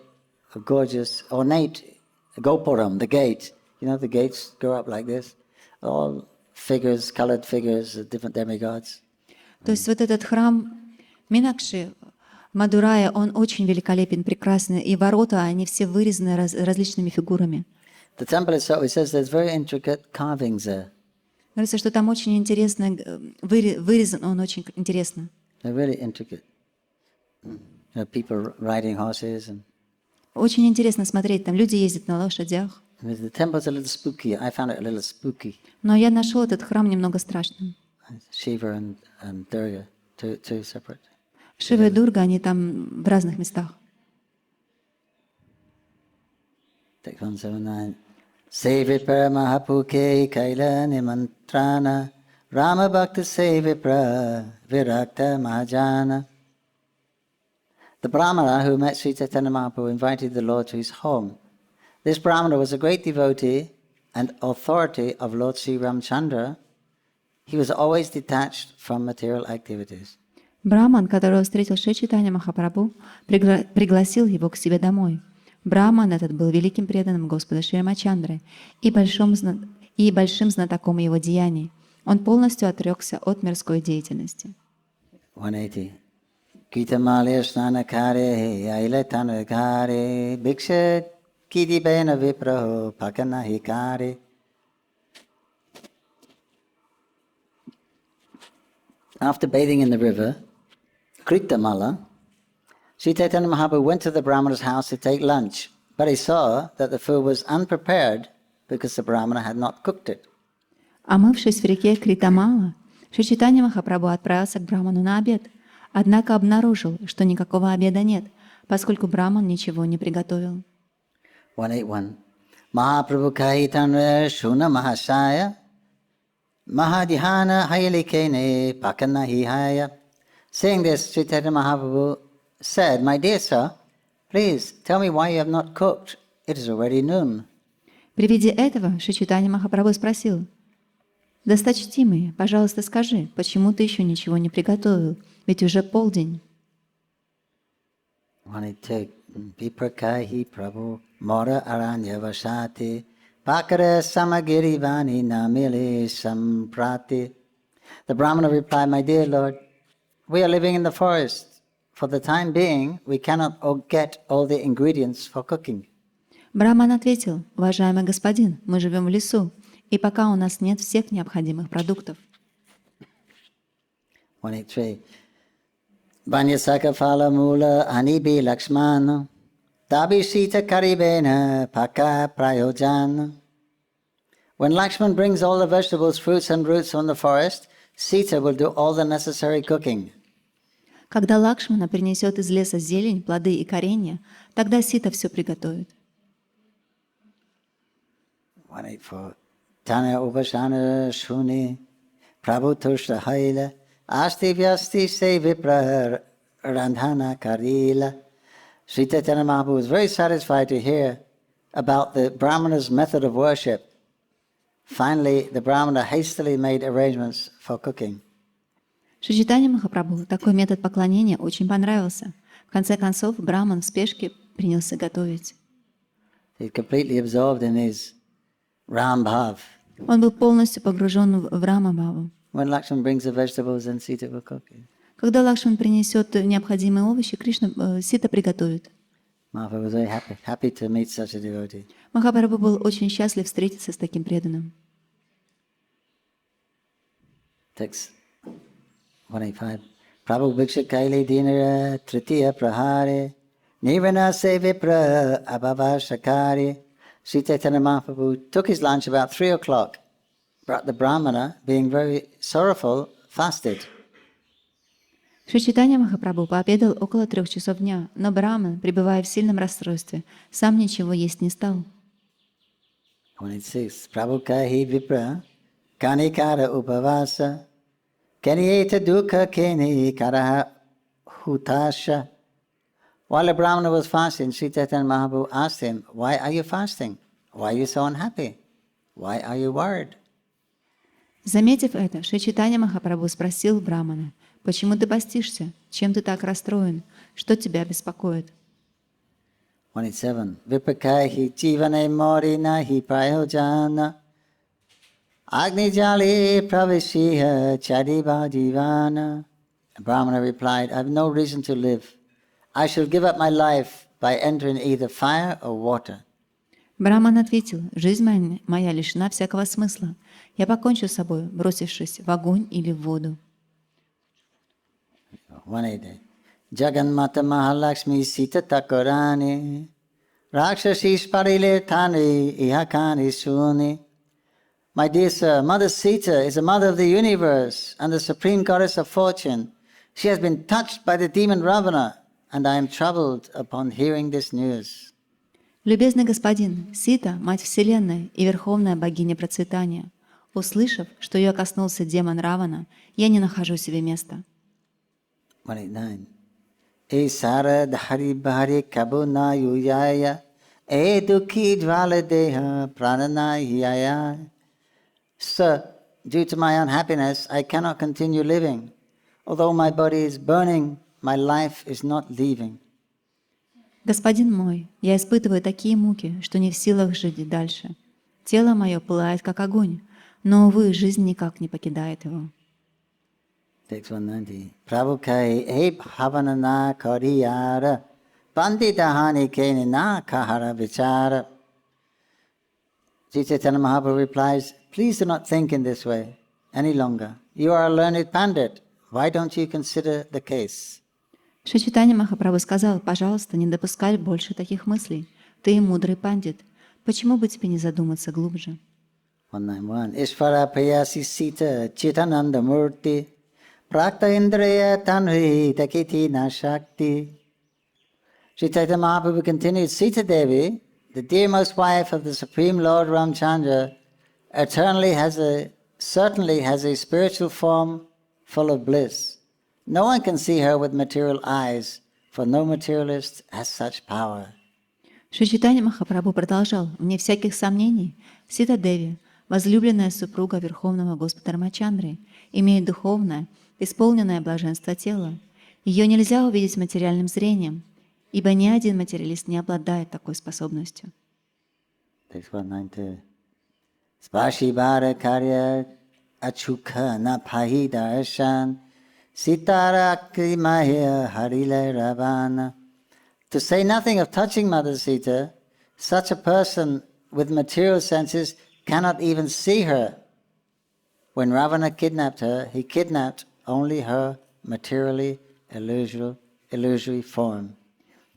gorgeous, ornate Gopuram, the gate. You know, the gates go up like this, all figures, colored figures of different demigods. То есть вот этот храм Минакши Мадурая, он очень великолепен, прекрасный, и ворота, они все вырезаны различными фигурами. The temple itself, it says there's very intricate carvings there. Говорится, что там очень интересно, вырезан он очень интересно. They're really intricate. You know, people riding horses and. Очень интересно смотреть, там люди ездят на лошадях. The temple's a little spooky. I found it a little spooky. Но я нашел этот храм немного страшным. Shiva and Durga, two separate. Шива и Дурга, они там в разных местах. Text 179. Sevipra Mahapuke Kaila Nimantrana Rama Bhakta Sevipra Virakta Mahajana. The Brahmana who met Śrī Caitanya-Mahaprabhu invited the Lord to his home. This Brahmana was a great devotee and authority of Lord Sri Ramchandra. He was always detached from material activities. Браман, которого встретил Шри Чайтанья Махапрабху, пригласил его к себе домой. Браман этот был великим преданным Господа Шри Рамачандры и большим знатоком его деяний. Он полностью отрекся от мирской деятельности. 180. Gitamalya snanakare ailatanagare bhiksha kidibena vipraho pakanahikare. After bathing in the river, Kritamala, Śrī Caitanya Mahaprabhu went to the Brahmana's house to take lunch, but he saw that the food was unprepared because the Brahmana had not cooked it. Омывшись в реке Критамала, Шри Чайтанья Махапрабху отправился к Браману на обед, однако обнаружил, что никакого обеда нет, поскольку Браман ничего не приготовил. 181. Mahaprabhu Caitanya Shuna Mahashaya Mahadhyana Hayalikene Pakanahihaya. Saying this, Śrī Caitanya Mahaprabhu said, "My dear sir, please tell me why you have not cooked. It is already noon." При виде этого Шри Чайтанья Махапрабху спросил: «Досточтимый, пожалуйста, скажи, почему ты еще ничего не приготовил? Ведь уже полдень». Viprakahi prabhu mora aranya vasati pakara samagiri vani namili samprati. The Brahmana replied, "My dear Lord, we are living in the forest. For the time being, we cannot get all the ingredients for cooking." Браман ответил: «Уважаемый господин, мы живем в лесу, и пока у нас нет всех необходимых продуктов». 183. Vanyasaka phala mula anibi lakshmana tabi sita karibena paka prayojan. When Lakshman brings all the vegetables, fruits and roots from the forest, Sita will do all the necessary cooking. Когда Лакшмана принесет из леса зелень, плоды и коренья, тогда Сита все приготовит. 184. Tanya upashana shuni prabhu tushta haila asti vyasti se vipra randhana karila. Śrī Caitanya Mahaprabhu was very satisfied to hear about the Brahmana's method of worship. Finally, the Brahmana hastily made arrangements for cooking. Шри Чайтанья Махапрабху такой метод поклонения очень понравился. В конце концов, Браман в спешке принялся готовить. He's completely absorbed in his Ram Bhav. Он был полностью погружен в Рама Бхаву. When Lakshman brings the vegetables, then Sita will cook it. Когда Лакшман принесет необходимые овощи, Сита приготовит. Mahaprabhu was very happy to meet such a devotee. Махапрабху был очень счастлив встретиться с таким преданным. Text 185. Prabhu Bhiksha Kaili Dinara Tritiya Prahare Nirvana Se Vipra Abhava Shakari. Śrī Caitanya-Mahaprabhu took his lunch about 3 o'clock. But the Brahmana, being very sorrowful, fasted. Шри Чайтанья Махапрабху пообедал около 3 часов дня, но Браман, пребывая в сильном расстройстве, сам ничего есть не стал. 26. Prabhu Kahi Vipra Kanikara Upavasa Kanieta Dukha Kani Karaha Hutasha. While the Brahmana was fasting, Śrī Caitanya-Mahaprabhu asked him, "Why are you fasting? Why are you so unhappy? Why are you worried?" Заметив это, Шри Чайтанья Махапрабху спросил Брамана: «Почему ты постишься? Чем ты так расстроен? Что тебя беспокоит?» 27. Vipakahi jivane mori nahi prayojana Agni jali pravishiha chadiva jivana. The Brahmana replied, "I have no reason to live. I shall give up my life by entering either fire or water." Браман ответил: «Жизнь моя лишена всякого смысла. Я покончу с собой, бросившись в огонь или в воду». 180. Jaganmata Mahalakshmi Sita Takarani Rakshasi Sparile Tani Ihakani Suni. My dear sir, Mother Sita is the mother of the universe and the supreme goddess of fortune. She has been touched by the demon Ravana, and I am troubled upon hearing this news. «Любезный господин, Сита, мать Вселенной и верховная богиня процветания. Услышав, что ее коснулся демон Равана, я не нахожу себе места». 189. E Sara Dhari Bahari Kabuna Yuyaya E Dukhi Dvala Deha Pranana Hiyaya. Sir, due to my unhappiness, I cannot continue living. Although my body is burning, my life is not leaving. «Господин мой, я испытываю такие муки, что не в силах жить дальше. Тело мое пылает, как огонь, но, увы, жизнь никак не покидает его». Text 190. Prabhu kai e bhavanana kariyara panditahani kenina kahara vichara. Śrī Caitanya-Mahaprabhu replies, "Please do not think in this way any longer. You are a learned pandit. Why don't you consider the case?" Шри Чайтанья Махапрабху сказал: «Пожалуйста, не допускай больше таких мыслей. Ты мудрый пандит. Почему бы тебе не задуматься глубже?» 191. Ishvara prayasi sita chitananda murti prakta indriya tanri takiti na shakti. Śrī Caitanya-Mahaprabhu continued, Sita Devi, the dearmost wife of the Supreme Lord Ramchandra, certainly has a spiritual form full of bliss. No one can see her with material eyes, for no materialist has such power. Шри Чайтанья Махапрабху продолжал: «Вне всяких сомнений, Сита Деви, возлюбленная супруга Верховного Господа Рамачандры, имеет духовное, исполненное блаженство тело. Ее нельзя увидеть материальным зрением, ибо ни один материалист не обладает такой способностью». Text 192. Spashi vara karya achukha na pahi darshan sitara akrimahya harile ravana. To say nothing of touching Mother Sita, such a person with material senses cannot even see her. When Ravana kidnapped her, he kidnapped only her materially illusory form.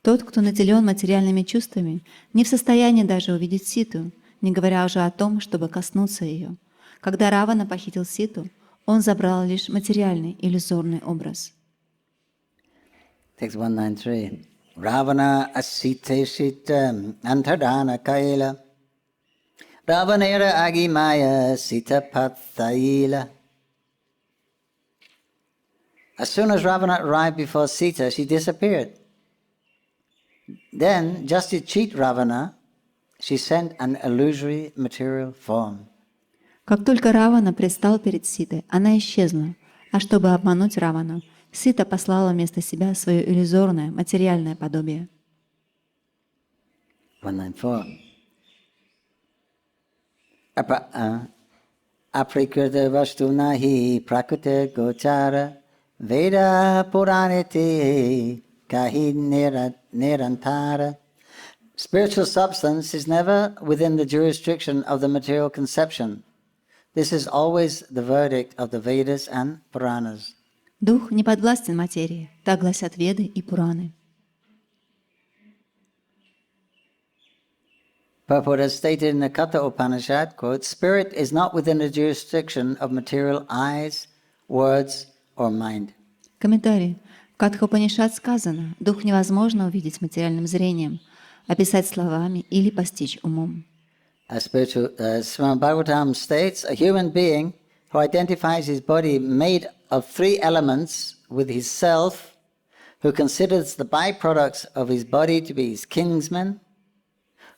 Тот, кто наделен материальными чувствами, не в состоянии даже увидеть Ситу, не говоря уже о том, чтобы коснуться ее. Когда Равана похитил Ситу, он забрал лишь материальный, иллюзорный образ. Text 193. Ravana asite sita antardana kaila Ravanera agimaya sita pathaila. As soon as Ravana arrived before Sita, she disappeared. Then, just to cheat Ravana, she sent an illusory material form. Как только Равана предстал перед Ситой, она исчезла, а чтобы обмануть Равану, Сита послала вместо себя свое иллюзорное, материальное подобие. 194. Aprikrita vastunahi prakriti gochara Veda puraniti kahi nirantara. Spiritual substance is never within the jurisdiction of the material conception. This is always the verdict of the Vedas and Puranas. Дух не подвластен материи, так гласят Веды и Пураны. Purport as stated in the Katha Upanishad, quote, spirit is not within the jurisdiction of material eyes, words or mind. Комментарий. В Катха-упанишад сказано, дух невозможно увидеть материальным зрением, описать словами или постичь умом. As Srimad Bhagavatam states, a human being who identifies his body made of three elements with his self, who considers the byproducts of his body to be his kinsmen,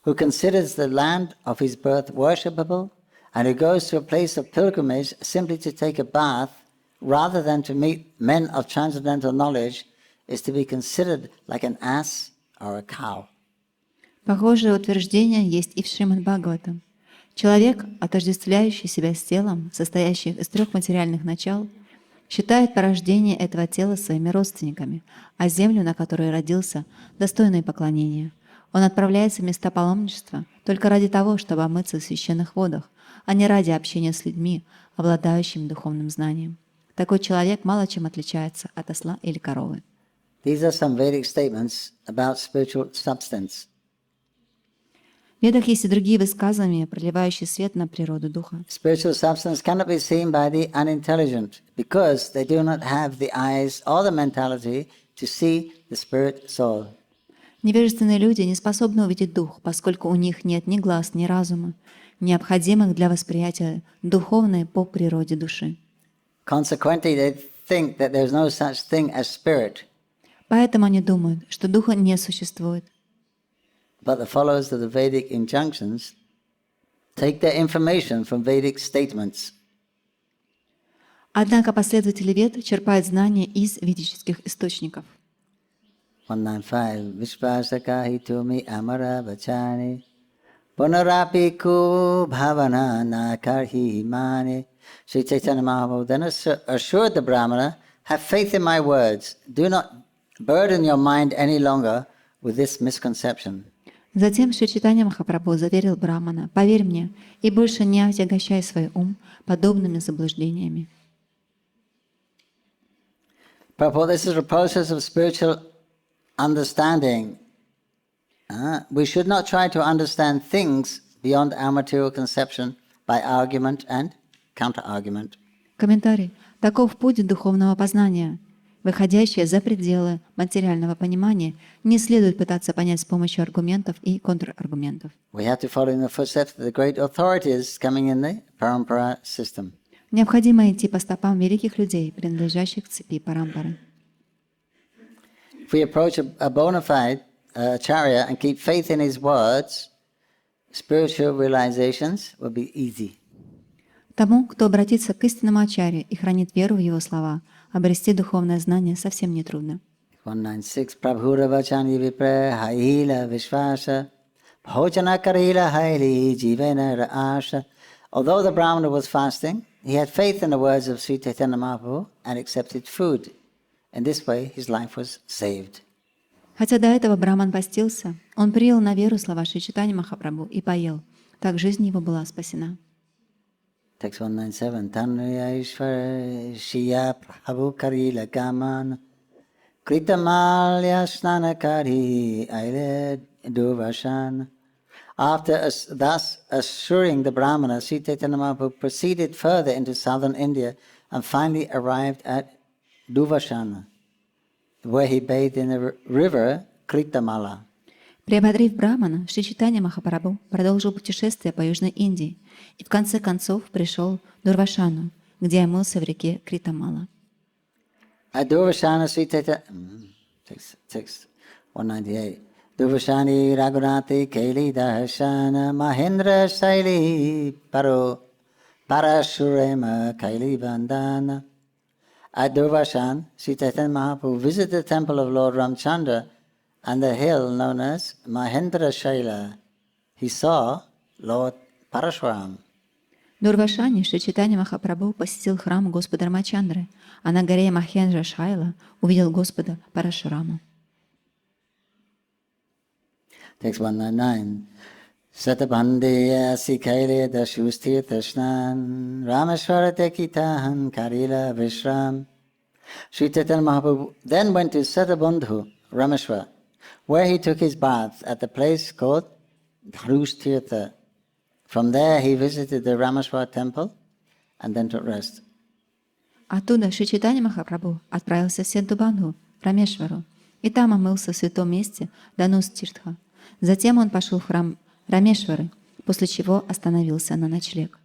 who considers the land of his birth worshipable, and who goes to a place of pilgrimage simply to take a bath, rather than to meet men of transcendental knowledge, is to be considered like an ass or a cow. Похожее утверждение есть и в Шримад Бхагаватам. Человек, отождествляющий себя с телом, состоящий из трех материальных начал, считает порождение этого тела своими родственниками, а землю, на которой родился, достойной поклонения. Он отправляется в места паломничества только ради того, чтобы омыться в священных водах, а не ради общения с людьми, обладающими духовным знанием. Такой человек мало чем отличается от осла или коровы. These are some Vedic statements about spiritual substance. В Ведах есть и другие высказывания, проливающие свет на природу духа. Spiritual substance cannot be seen by the unintelligent because they do not have the eyes or the mentality to see the spirit soul. Невежественные люди не способны увидеть дух, поскольку у них нет ни глаз, ни разума, необходимых для восприятия духовной по природе души. Consequently, they think that there is no such thing as spirit. Поэтому они думают, что духа не существует. But the followers of the Vedic injunctions take their information from Vedic statements. Однако последователи Вед черпают знания из ведических источников. 195. Vishvasaka hitumi amara vachani punarapi ku bhavana nakarhi mani. Śrī Caitanya-Mahaprabhu then assured the Brahmana, have faith in my words. Do not burden your mind any longer with this misconception. Затем Шри Чайтанья-Махапрабху заверил Брахмана: «Поверь мне и больше не отягощай свой ум подобными заблуждениями». Prabhu, this is a process of spiritual understanding. We should not try to understand things beyond our material conception by argument and counter-argument. Комментарий. Таков путь духовного познания. Выходящее за пределы материального понимания не следует пытаться понять с помощью аргументов и контраргументов. We have to follow in the footsteps of the great authorities coming in the parampara system. Необходимо идти по стопам великих людей, принадлежащих к цепи парампары. If we approach a bona fide acharya and keep faith in his words, spiritual realizations will be easy. Тому, кто обратится к истинному ачарье и хранит веру в его слова, обрести духовное знание совсем нетрудно. 196. Prabhura vachani vipra haila vishvasa bhojana karila haili jivena ra'asha. Although the Brahmana was fasting, he had faith in the words of Śrī Caitanya-Mahaprabhu and accepted food. In this way, his life was saved. Хотя до этого Брахман постился, он принял на веру слова Шри Чайтаньи-Махапрабху и поел. Так жизнь его была спасена. Text 197. Tanriya Ishvara Shriya Prabhu Karila Gaman Kritamalya Snanakari Aile Durvashan. After thus assuring the Brahmana, Śrī Caitanya-Mahaprabhu proceeded further into southern India and finally arrived at Durvashana, where he bathed in the river Kritamala. Приободрив Брахмана, Шри Чайтанья-Махапрабху продолжил путешествие по Южной Индии и в конце концов пришел в Дурвашану, где омылся в реке Критамала. At Durvashana, Śrī Caitanya, text 198. Durvashani Raghunati Kaili Darshana Mahendra Shaili Paro Parashurema Kaili Vandana. At Durvashan, Śrī Caitanya-Mahaprabhu visited the temple of Lord Ramchandra and the hill known as Mahendra Shaila. He saw Lord Parashuram. В Дурвашане Шри Чайтанья-Махапрабху посетил храм Господа Рамачандры, а на горе Махендра Шайла увидел Господа Парашураму. Text 199. Satabhandeya Sikaile Dashustir Tashnan Rameshwara Tekitahan Karila Vishram. Śrī Caitanya-Mahaprabhu then went to Satabandhu, Rameshwar, where he took his bath at the place called Dhrustirtha. From there he visited the Rameshwar temple and then took rest. Оттуда Шри Чайтанья-Махапрабху отправился в Седдубандху, Рамешвару, и там омылся в святом месте Данус-Тиртха. Затем он пошел в храм Рамешвары, после чего остановился на ночлег.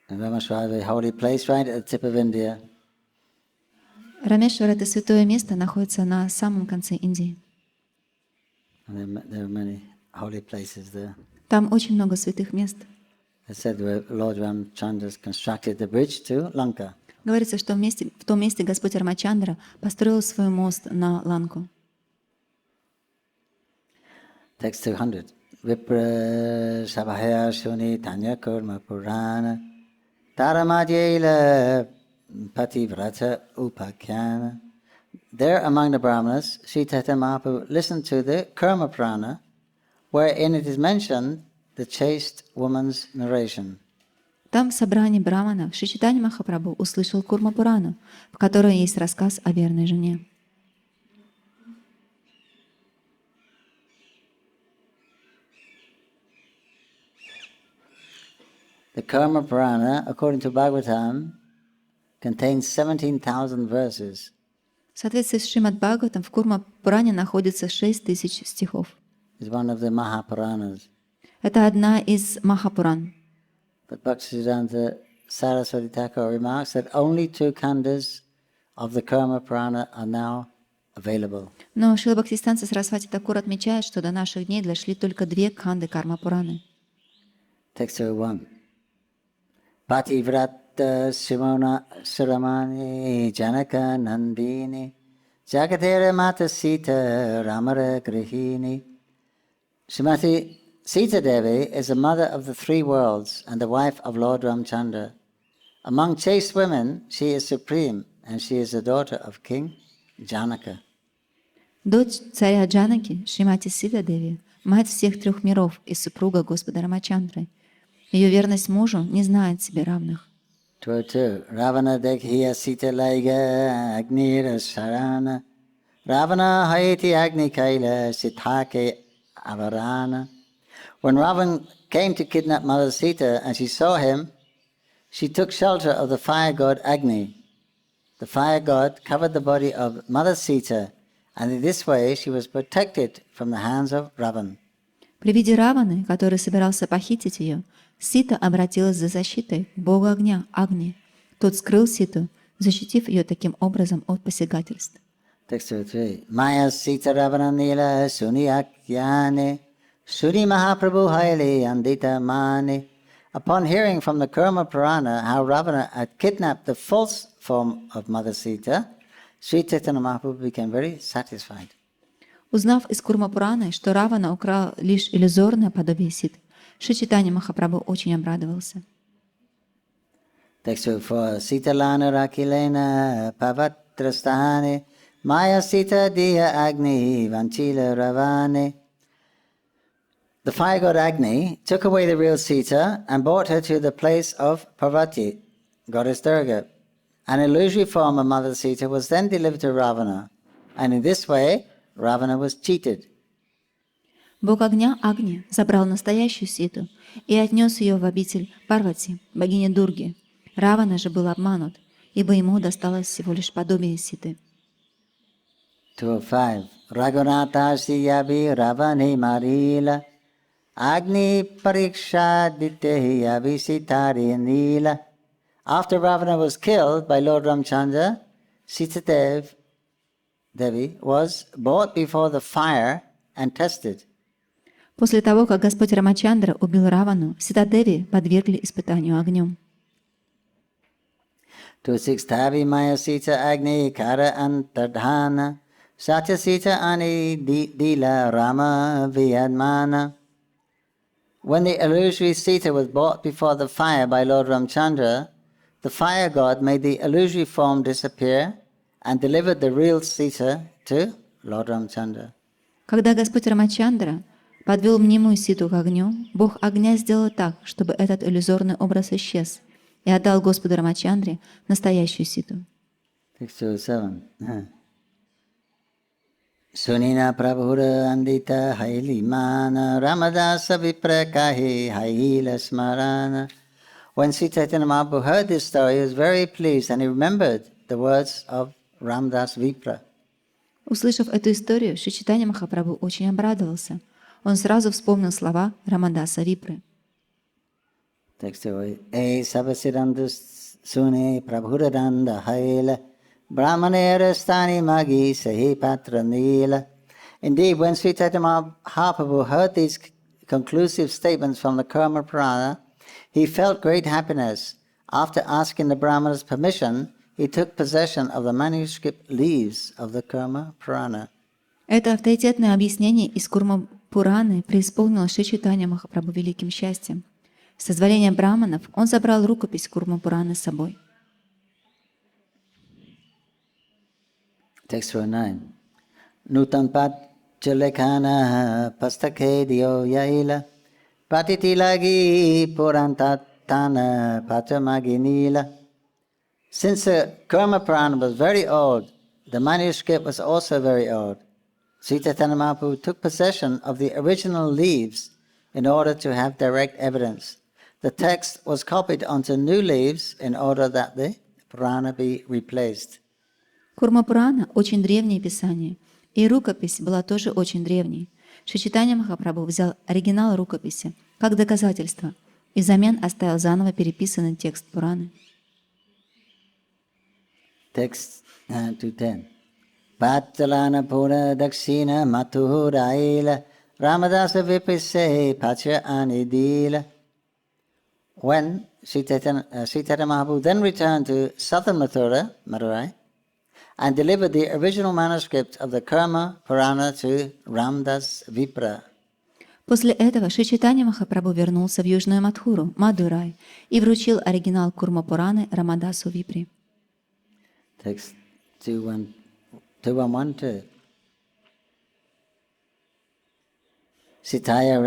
Rameshwar is a holy place right at the tip of India. Рамешвар — это святое место, находится на самом конце Индии. And there are many holy places there. Там очень много святых мест. It said where Lord Ramchandra constructed the bridge to Lanka. Говорится, что в том месте Господь Рамачандра построил свой мост на Ланку. Text 200. Vipra Sabhaya Shuni Tanya Kurma Purana Taramadhyela Pativrata Upakyana. There among the Brahmanas, Śrī Caitanya-Mahaprabhu listened to the Karma Purana, wherein it is mentioned the chaste woman's narration. Там в собрании браманов Шри Чайтанья-Махапрабху услышал Курма-Пурану, в которой есть рассказ о верной жене. The Karma Purana, according to Bhagavatam, contains 17,000 verses. В соответствии с Шримад Бхагаватам в Курма-Пуране находится 6000 стихов. It's one of the Mahapuranas. Это одна из Махапуран. But Bhaktisiddhanta Saraswati Thakur remarks that only 2 khandas of the Karma Purana are now available. Но Шрила Бхактисиданта Сарасвати Такур отмечает, что до наших дней дошли только 2 кханды Карма-Пураны. Text 1. Pativrata Simona Suramani Janaka Nandini Jagadera Mata Sita Ramara Grihini. Srimati Sita Devi is the mother of the 3 worlds and the wife of Lord Ramchandra. Among chaste women, she is supreme, and she is the daughter of King Janaka. Дочь царя Джанаки, Шримати Сита Деви, мать всех 3 миров и супруга Господа Рамачандры. Ее верность мужу не знает себе равных. 2. Ravana Dekhiya Sita Laiga Agnira Sarana Ravana Haiti Agni Kaila Sithake Avarana. When Ravan came to kidnap Mother Sita and she saw him, she took shelter of the fire god Agni. The fire god covered the body of Mother Sita, and in this way she was protected from the hands of Ravan. При виде Раваны, который собирался похитить ее, Сита обратилась за защитой к богу огня, Агни. Тот скрыл Ситу, защитив ее таким образом от посягательств. Text 3. Maya Sita Ravana Nila Suni Akyane Suri Mahaprabhu Haile Andita Mani. Upon hearing from the Karma Purana how Ravana had kidnapped the false form of Mother Sita, Śrī Caitanya-Mahaprabhu became very satisfied. Узнав из Курма-Пураны, что Равана украл лишь иллюзорное подобие Ситы, Шри Чайтанья-Махапрабху очень обрадовался. Text 4. Sita Lana Rakilena Pavatrastane Maya Sita Diya Agni Vanchila Ravane. The fire god Agni took away the real Sita and brought her to the place of Parvati, goddess Durga. An illusory form of Mother Sita was then delivered to Ravana, and in this way Ravana was cheated. Бог огня Агни забрал настоящую Ситу и отнес ее в обитель Парвати, богини Дурги. Равана же был обманут, ибо ему досталось всего лишь подобие Ситы. 205. Raghunatha Siyabi Ravani Marila Agni Pariksha Ditehi Abhisitari Nila. After Ravana was killed by Lord Ramchandra, Sita Devi was brought before the fire and tested. После того, как Господь Рамачандра убил Равану, Сита-деви подвергли испытанию огнем. 206. Tavi Maya Sita Agni Kara Antardhana Satya Sita Ani Dila Rama Vyadmana. when the illusory Sita was brought before the fire by Lord Ramchandra, the fire god made the illusory form disappear and delivered the real Sita to Lord Ramchandra. Когда Господь Рамачандра подвел мнимую Ситу к огню, Бог огня сделал так, чтобы этот иллюзорный образ исчез, и отдал Господу Рамачандре настоящую Ситу. Text 207. Sunina prabhura andita hailimana ramadasa viprakahi haila smarana. When Śrī Caitanya-Mahaprabhu heard this story, he was very pleased and he remembered the words of Ramdas Vipra. Услышав эту историю, Шри Чайтанья Махапрабху очень обрадовался. Он сразу вспомнил слова Рамадаса Випры. Text 2. Эй sabasirandas sune prabhuradanda haila brahmanera stani magi sahi patra nila. Indeed, when Śrī Caitanya-Mahaprabhu heard these conclusive statements from the Karma Purana, he felt great happiness. After asking the Brahmanas' permission, he took possession of the manuscript leaves of the Karma Purana. Это авторитетное объяснение из Курма Пураны преисполнило Шри Чайтанья Махапрабху великим счастьем. С дозволения браманов он забрал рукопись Курма Пураны с собой. Text 9. Nutan pat jalekana pastakediyo yaila patitilagi purantatana patamaginila. Since the Karma Purana was very old, the manuscript was also very old. Śrī Caitanya-Mahaprabhu took possession of the original leaves in order to have direct evidence. The text was copied onto new leaves in order that the Purana be replaced. Курма Пурана — очень древнее писание, и рукопись была тоже очень древней. Шри Чайтанья Махапрабху взял оригинал рукописи как доказательство и взамен оставил заново переписанный текст Пураны. Text 210. Patalana pura dakshina mathuraila Ramadasa vipise pacha anidila. When Śrī Caitanya-Mahaprabhu then returned to southern Mathura, Madurai, and delivered the original manuscript of the Karma Purana to Ramdas Vipra. После этого Шри Чайтанья Махапрабху вернулся в южную Мадхуру, Мадурай, и вручил оригинал Курма Пураны Рамадасу Випре. Text 2112. Sitaya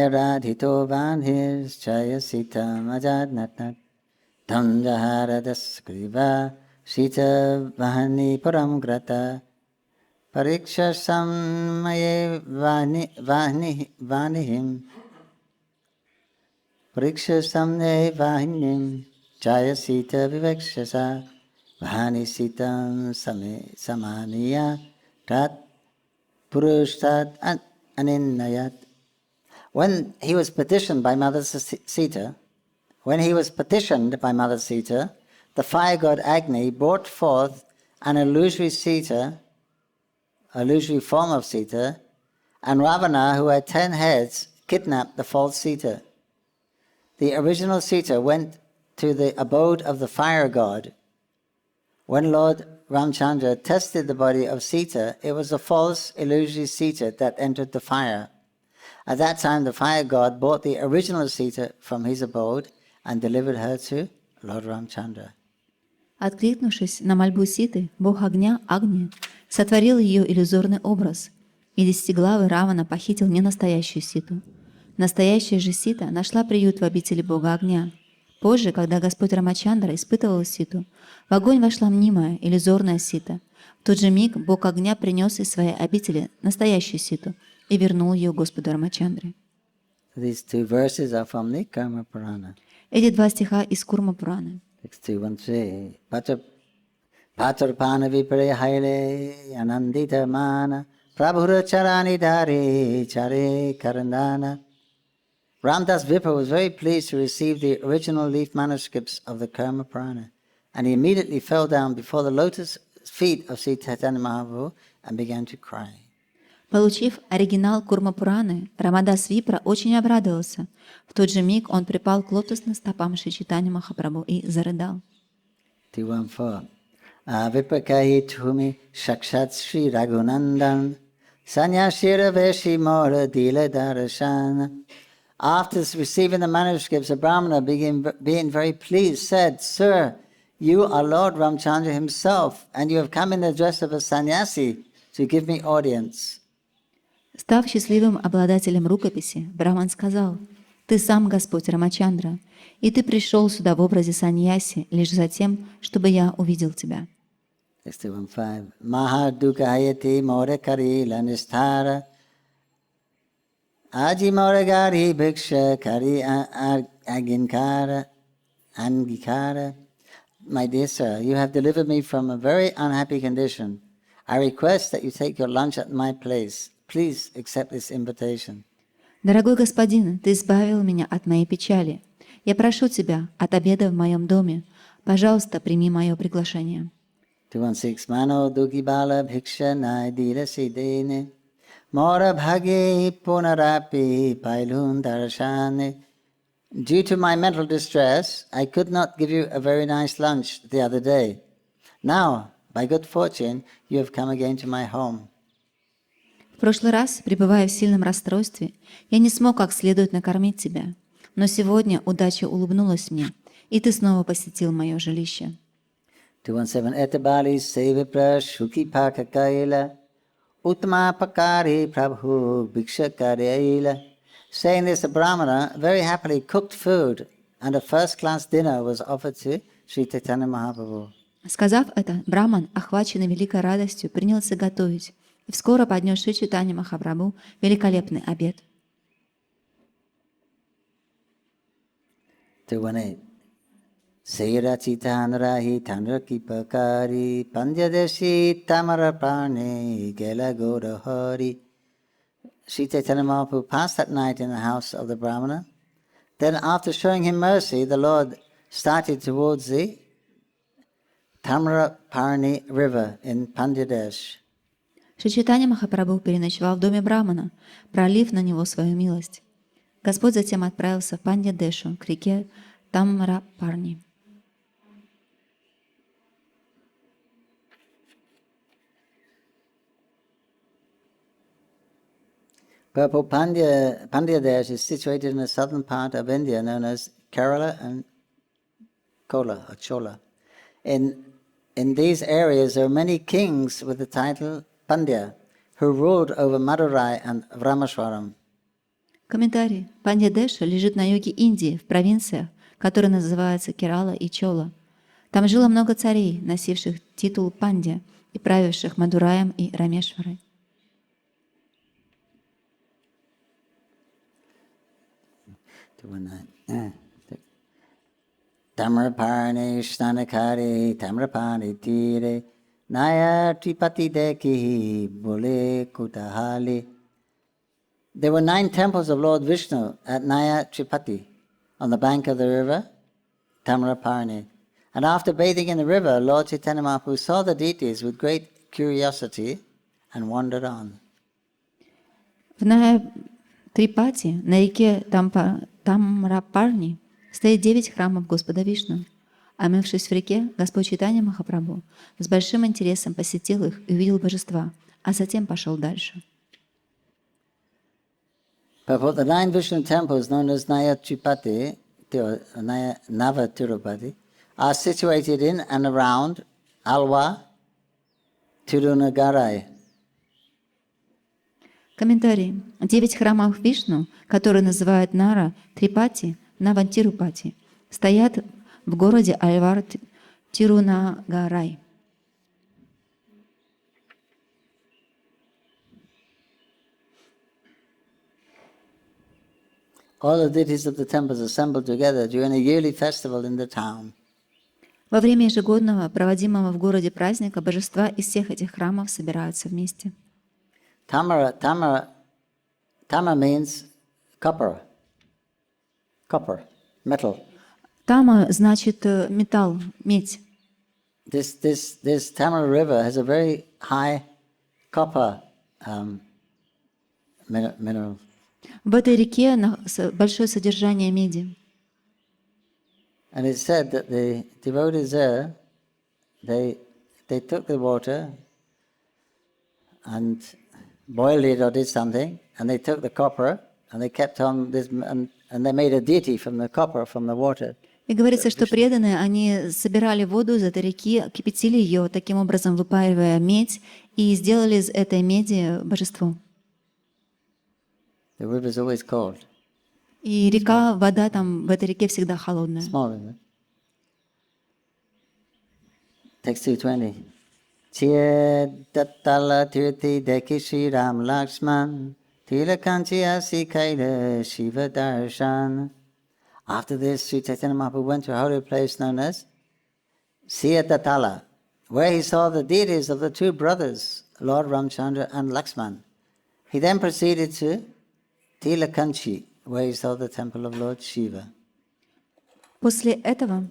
radhitovan his chaya sita majad natnat tam jahara daskriva sita vahani param grata pariksha sammaye vanihim pariksha sammaye vahinim chaya sita vivekshasa vahani sitam samaniya tat purushtat aninayat. When he was petitioned by Mother Sita, the fire god Agni brought forth an illusory form of Sita, and Ravana, who had 10 heads, kidnapped the false Sita. The original Sita went to the abode of the fire god. When Lord Ramchandra tested the body of Sita, it was a false illusory Sita that entered the fire. At that time, the fire god brought the original Sita from his abode and delivered her to Lord Ramchandra. Откликнувшись на мольбу Ситы, бог огня Агни сотворил ее иллюзорный образ, и десятиглавый Равана похитил ненастоящую Ситу. Настоящая же Сита нашла приют в обители бога огня. Позже, когда Господь Рамачандра испытывал Ситу, в огонь вошла мнимая, иллюзорная Сита. В тот же миг бог огня принес из своей обители настоящую Ситу и вернул ее Господу Рамачандре. These two verses are from the Karma Purana. Эти два стиха из Курма Пураны. Text 213. Patarpana vipare haile anandita mana prabhura charani dhari chare karandana. Ramdas Vipra was very pleased to receive the original leaf manuscripts of the Karma Purana, and he immediately fell down before the lotus feet of Śrī Caitanya-Mahaprabhu and began to cry. Получив оригинал Курма Пураны, Рамадас Випра очень обрадовался. В тот же миг он припал к лотосным стопам Шри Чайтанья Махапрабху и зарыдал. 214. Viprakahit humi shakshat Shri Raghunandan Sanyashira veshi mora dila darashana. After receiving the manuscripts, the Brahmana, being very pleased, said, Sir, you are Lord Ramchandra himself, and you have come in the dress of a sannyasi to give me audience. Став счастливым обладателем рукописи, Брахман сказал: «Ты сам Господь Рамачандра, и ты пришел сюда в образе саньяси лишь за тем, чтобы я увидел тебя». Text 215. Mahadukayati morakari lanistara Aji moragari bhiksha kari aginkara angikara. My dear sir, you have delivered me from a very unhappy condition. I request that you take your lunch at my place. Please accept this invitation. «Дорогой господин, ты избавил меня от моей печали. Я прошу тебя от обеда в моем доме. Пожалуйста, прими мое приглашение». 216. Mano dukibala bhiksha naidira sidene Mora bhage punarapi pailun darashane. Due to my mental distress, I could not give you a very nice lunch the other day. Now, by good fortune, you have come again to my home. В прошлый раз, пребывая в сильном расстройстве, я не смог как следует накормить тебя. Но сегодня удача улыбнулась мне, и ты снова посетил мое жилище. 217. Etabali sevipra shuki pakakaila Uttama pakari prabhu bhikshakaryila. Saying this, the Brahmana very happily cooked food, and a first-class dinner was offered to Śrī Caitanya Mahaprabhu. Сказав это, Брахман, охваченный великой радостью, принялся готовить, и скоро поднес Шри Чайтанья Махапрабху великолепный обед. 218. Seyrachitanrahi tanrakipakari Panjadeshi tamarapane gelagodahari. Śrī Caitanya Mahaprabhu passed that night in the house of the Brahmana. Then after showing him mercy, the Lord started towards the Tamraparni river in Panjadesh. Шри Чайтанья Махапрабху переночевал в доме Брахмана, пролив на него свою милость. Господь затем отправился в Пандьядешу, к реке Тамрапарни. Purple Pandyadesh is situated in the southern part of India known as Kerala and Kola or Chola. In these areas there are many kings with the title Pandya who ruled over Madurai and Rameswaram. Комментарий. Пандьядеша лежит на юге Индии, в провинциях, которые называются Керала и Чола. Там жило много царей, носивших титул Пандья и правивших Мадураем и Рамешварой. Tamraparni Shnanakari Tamrapani Tire Naya Tripati Deki Bole Kutahali. There were 9 temples of Lord Vishnu at Naya Tripati on the bank of the river Tamraparni. And after bathing in the river, Lord Chaitanya Mahaprabhu saw the deities with great curiosity and wandered on. В Ная-Трипати, на реке Тамрапарни, стоит 9 храмов Господа Вишну. Омывшись в реке, Господь Чайтанья Махапрабху с большим интересом посетил их и увидел божества, а затем пошел дальше. But the 9 Vishnu temples known as Naya Tripati, or Naya Nava Tirupati, are situated in and around Alwa, Tirunagarai. Комментарий. 9 храмов Вишну, которые называют Нара, Трипати, Навантирупати, стоят в городе Альвар Тирунагарай. All the deities of the temples assembled together during a yearly festival in the town. Во время ежегодного, проводимого в городе праздника, божества из всех этих храмов собираются вместе. Tamara means copper, metal. Тама значит металл, медь. This Tamara river has a very high copper mineral. В этой реке большое содержание меди. And it's said that the devotees there, they took the water and boiled it or did something, and they took the copper and they kept on this, and they made a deity from the copper, from the water. И говорится, что преданные, они собирали воду из этой реки, кипятили ее, таким образом выпаривая медь, и сделали из этой меди божество. The river is always cold. И река, вода там в этой реке всегда холодная. Small river. Text 220. Chiye dattala tirthi deki Shri Ram Lakshman tilakanchi asi kaila Shiva darshan. After this, Sri Chaitanya Mahaprabhu went to a holy place known as Siyatatala, where he saw the deities of the two brothers, Lord Ramchandra and Lakshman. He then proceeded to Tilakanchi, where he saw the temple of Lord Shiva. После этого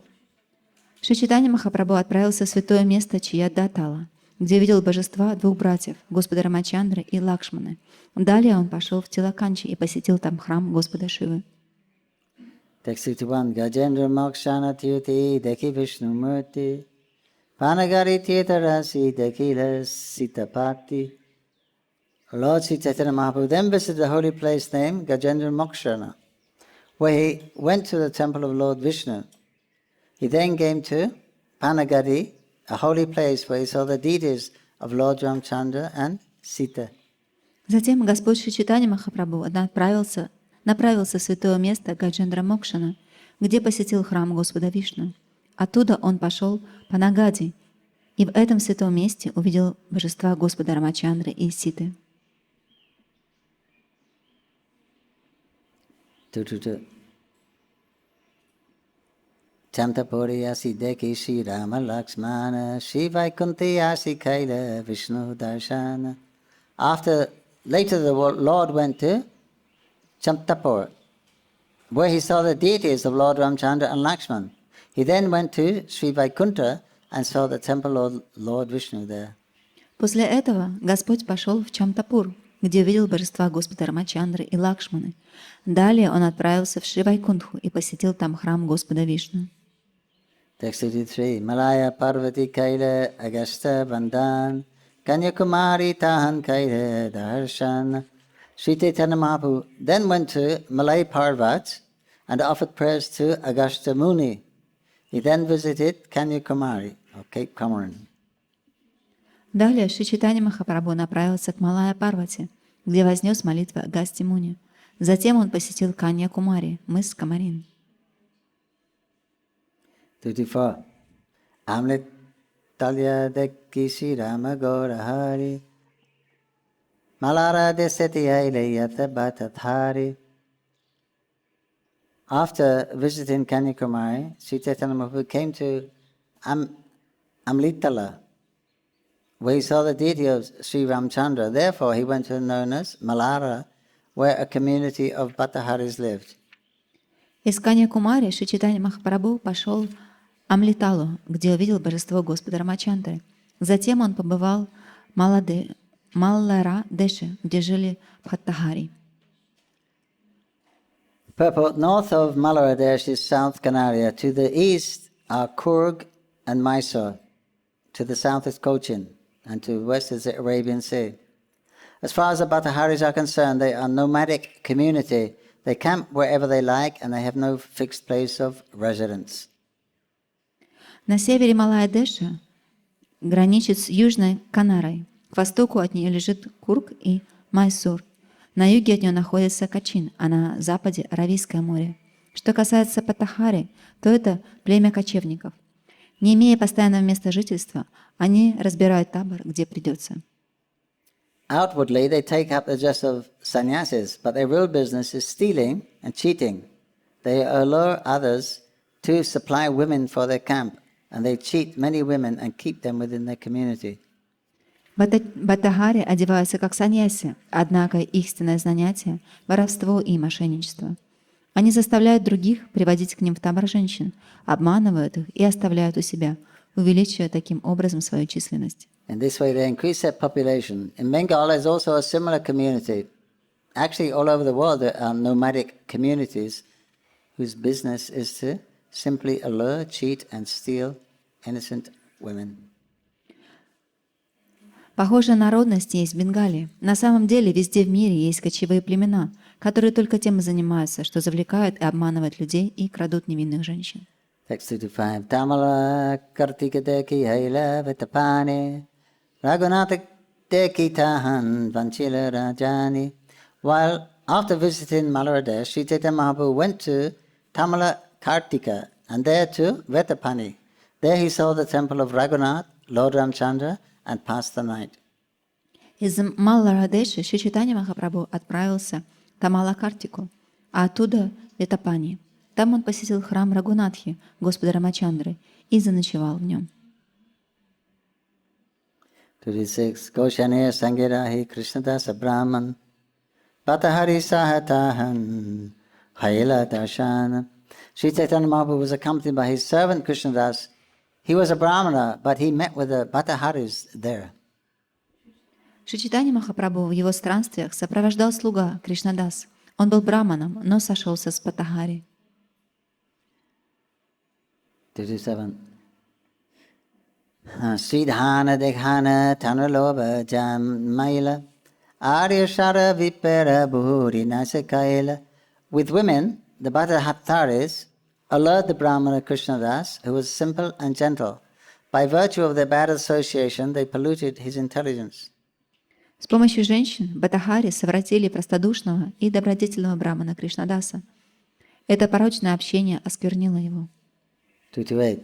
Шри Чайтанья Махапрабху отправился в святое место Чиядатала, где увидел божества двух братьев, Господа Рамачандры и Лакшманы. Далее он пошел в Тилаканчи и посетил там храм Господа Шивы. Text 61. Gajendra Mokshana Tirthi Deki Vishnu Murti Panagari Tirtha Rasi Dekila Sitapati. Lord Sri Chaitanya Mahaprabhu then visited the holy place named Gajendra Mokshana, where he went to the temple of Lord Vishnu. He then came to Panagari, a holy place where he saw the deities of Lord Ramchandra and Sita. Затем Господь Шри Чайтанья Махапрабху направился в святое место Гаджендра Мокшана, где посетил храм Господа Вишну. Оттуда он пошел по Нагади, и в этом святом месте увидел божества Господа Рамачандры и Ситы. Chamtapuri asi deki Shri Rama Lakshmana Shri Vaikunthi asi kaila Vishnu darshana. Later the Lord went to Chamtapur, where he saw the deities of Lord Ramchandra and Lakshman. He then went to Sri Vaikuntha and saw the temple of Lord Vishnu there. После этого Господь пошел в Чамтапур, где увидел божества Господа Рамачандры и Лакшманы. Далее он отправился в Шри Вайкунтху и посетил там храм Господа Вишну. Text 83. Malaya Parvati Kaila Agasta Bandhan Kanyakumari Tahan Kaila Darshan. Sri Chaitanya Mahaprabhu then went to Malay Parvat and offered prayers to Agastya Muni. He then visited Kanyakumari, or Cape Comorin. Далее Шри Чайтанья Махапрабху направился к Малая Парвати, где вознес молитвы Агасти Муни. Затем он посетил Канья-Кумари, мыс Камарин. 54. Amrit Talya Dekki Shri Rama Gaura Hari Malara Deseti Ailayata Bhatathari. After visiting Kanyakumari, Sri Chaitanya Mahaprabhu came to Amlitala, where he saw the deity of Sri Ramchandra. Therefore, he went to known as Malara, where a community of Bhattaharis lived. Из Канья-Кумари Шри Чайтанья Махапрабху пошел в Амлиталу, где увидел божество Господа Рамачандры. Затем он побывал в Маллара-Деше, где жили Бхаттахари. Purport: north of Malaradesh is South Canaria. To the east are Coorg and Mysore. To the south is Cochin, and to the west is the Arabian Sea. As far as the Bhattaharis are concerned, they are a nomadic community. They camp wherever they like, and they have no fixed place of residence. На севере Малая-Деша граничит с Южной Канарой. К востоку от нее лежит Кург и Майсур. На юге от нее находится Качин, а на западе — Аравийское море. Что касается Бхаттахари, то это племя кочевников. Не имея постоянного места жительства, они разбирают табор, где придется. Outwardly, they take up the dress of sannyasis, but their real business is stealing and cheating. They allure others to supply women for their camp, and they cheat many women and keep them within their community. Бхаттахари одеваются как саньяси, однако их истинное занятие — воровство и мошенничество. Они заставляют других приводить к ним в табор женщин, обманывают их и оставляют у себя, увеличивая таким образом свою численность. In this way, they increase their population. In Bengal, there's also a similar community. Actually, all over the world, there are nomadic communities whose business is to simply allure, cheat, and steal innocent women. Похожая народность есть в Бенгалии. На самом деле везде в мире есть кочевые племена, которые только тем и занимаются, что завлекают и обманывают людей и крадут невинных женщин. Text 2-5. Tamala kartika deki haila vitapani Raghunatha deki tahan vanchila rajani. While after visiting Malaradesh, Śrī Caitanya-Mahaprabhu went to Tamala Kartika and there to Vetapani. There he saw the temple of Raghunath, Lord Ramchandra, and passed the night. Из Малларадеши Шри Чайтанья Махапрабху отправился в Тамала-Картику, а оттуда в Ветапани. Там он посетил храм Рагунатхи, Господа Рамачандры, и заночевал в нем. 26. Goshanir Sangirahi Krishnadasa Brahman Patahari Sahatahan Haila Darshan. Śrī Caitanya-Mahaprabhu was accompanied by his servant Krishnadas. He was a Brahmana, but he met with the Bhattaharis there. Шри Чайтанья Махапрабху в его странствиях сопровождал слуга Кришнадас. Он был браманом, но сошелся с Паттахари. 27. Sridhana Dekhana Tanraloba Jamaila Arya Shara Vipera Bhuri Nasakaila. With women, the Bhattahataris allured the Brahmana Krishnadas, who was simple and gentle. By virtue of their bad association, they polluted his intelligence. С помощью женщин Баттахари совратили простодушного и добродетельного брамана Кришнадаса. Это порочное общение осквернило его. 228.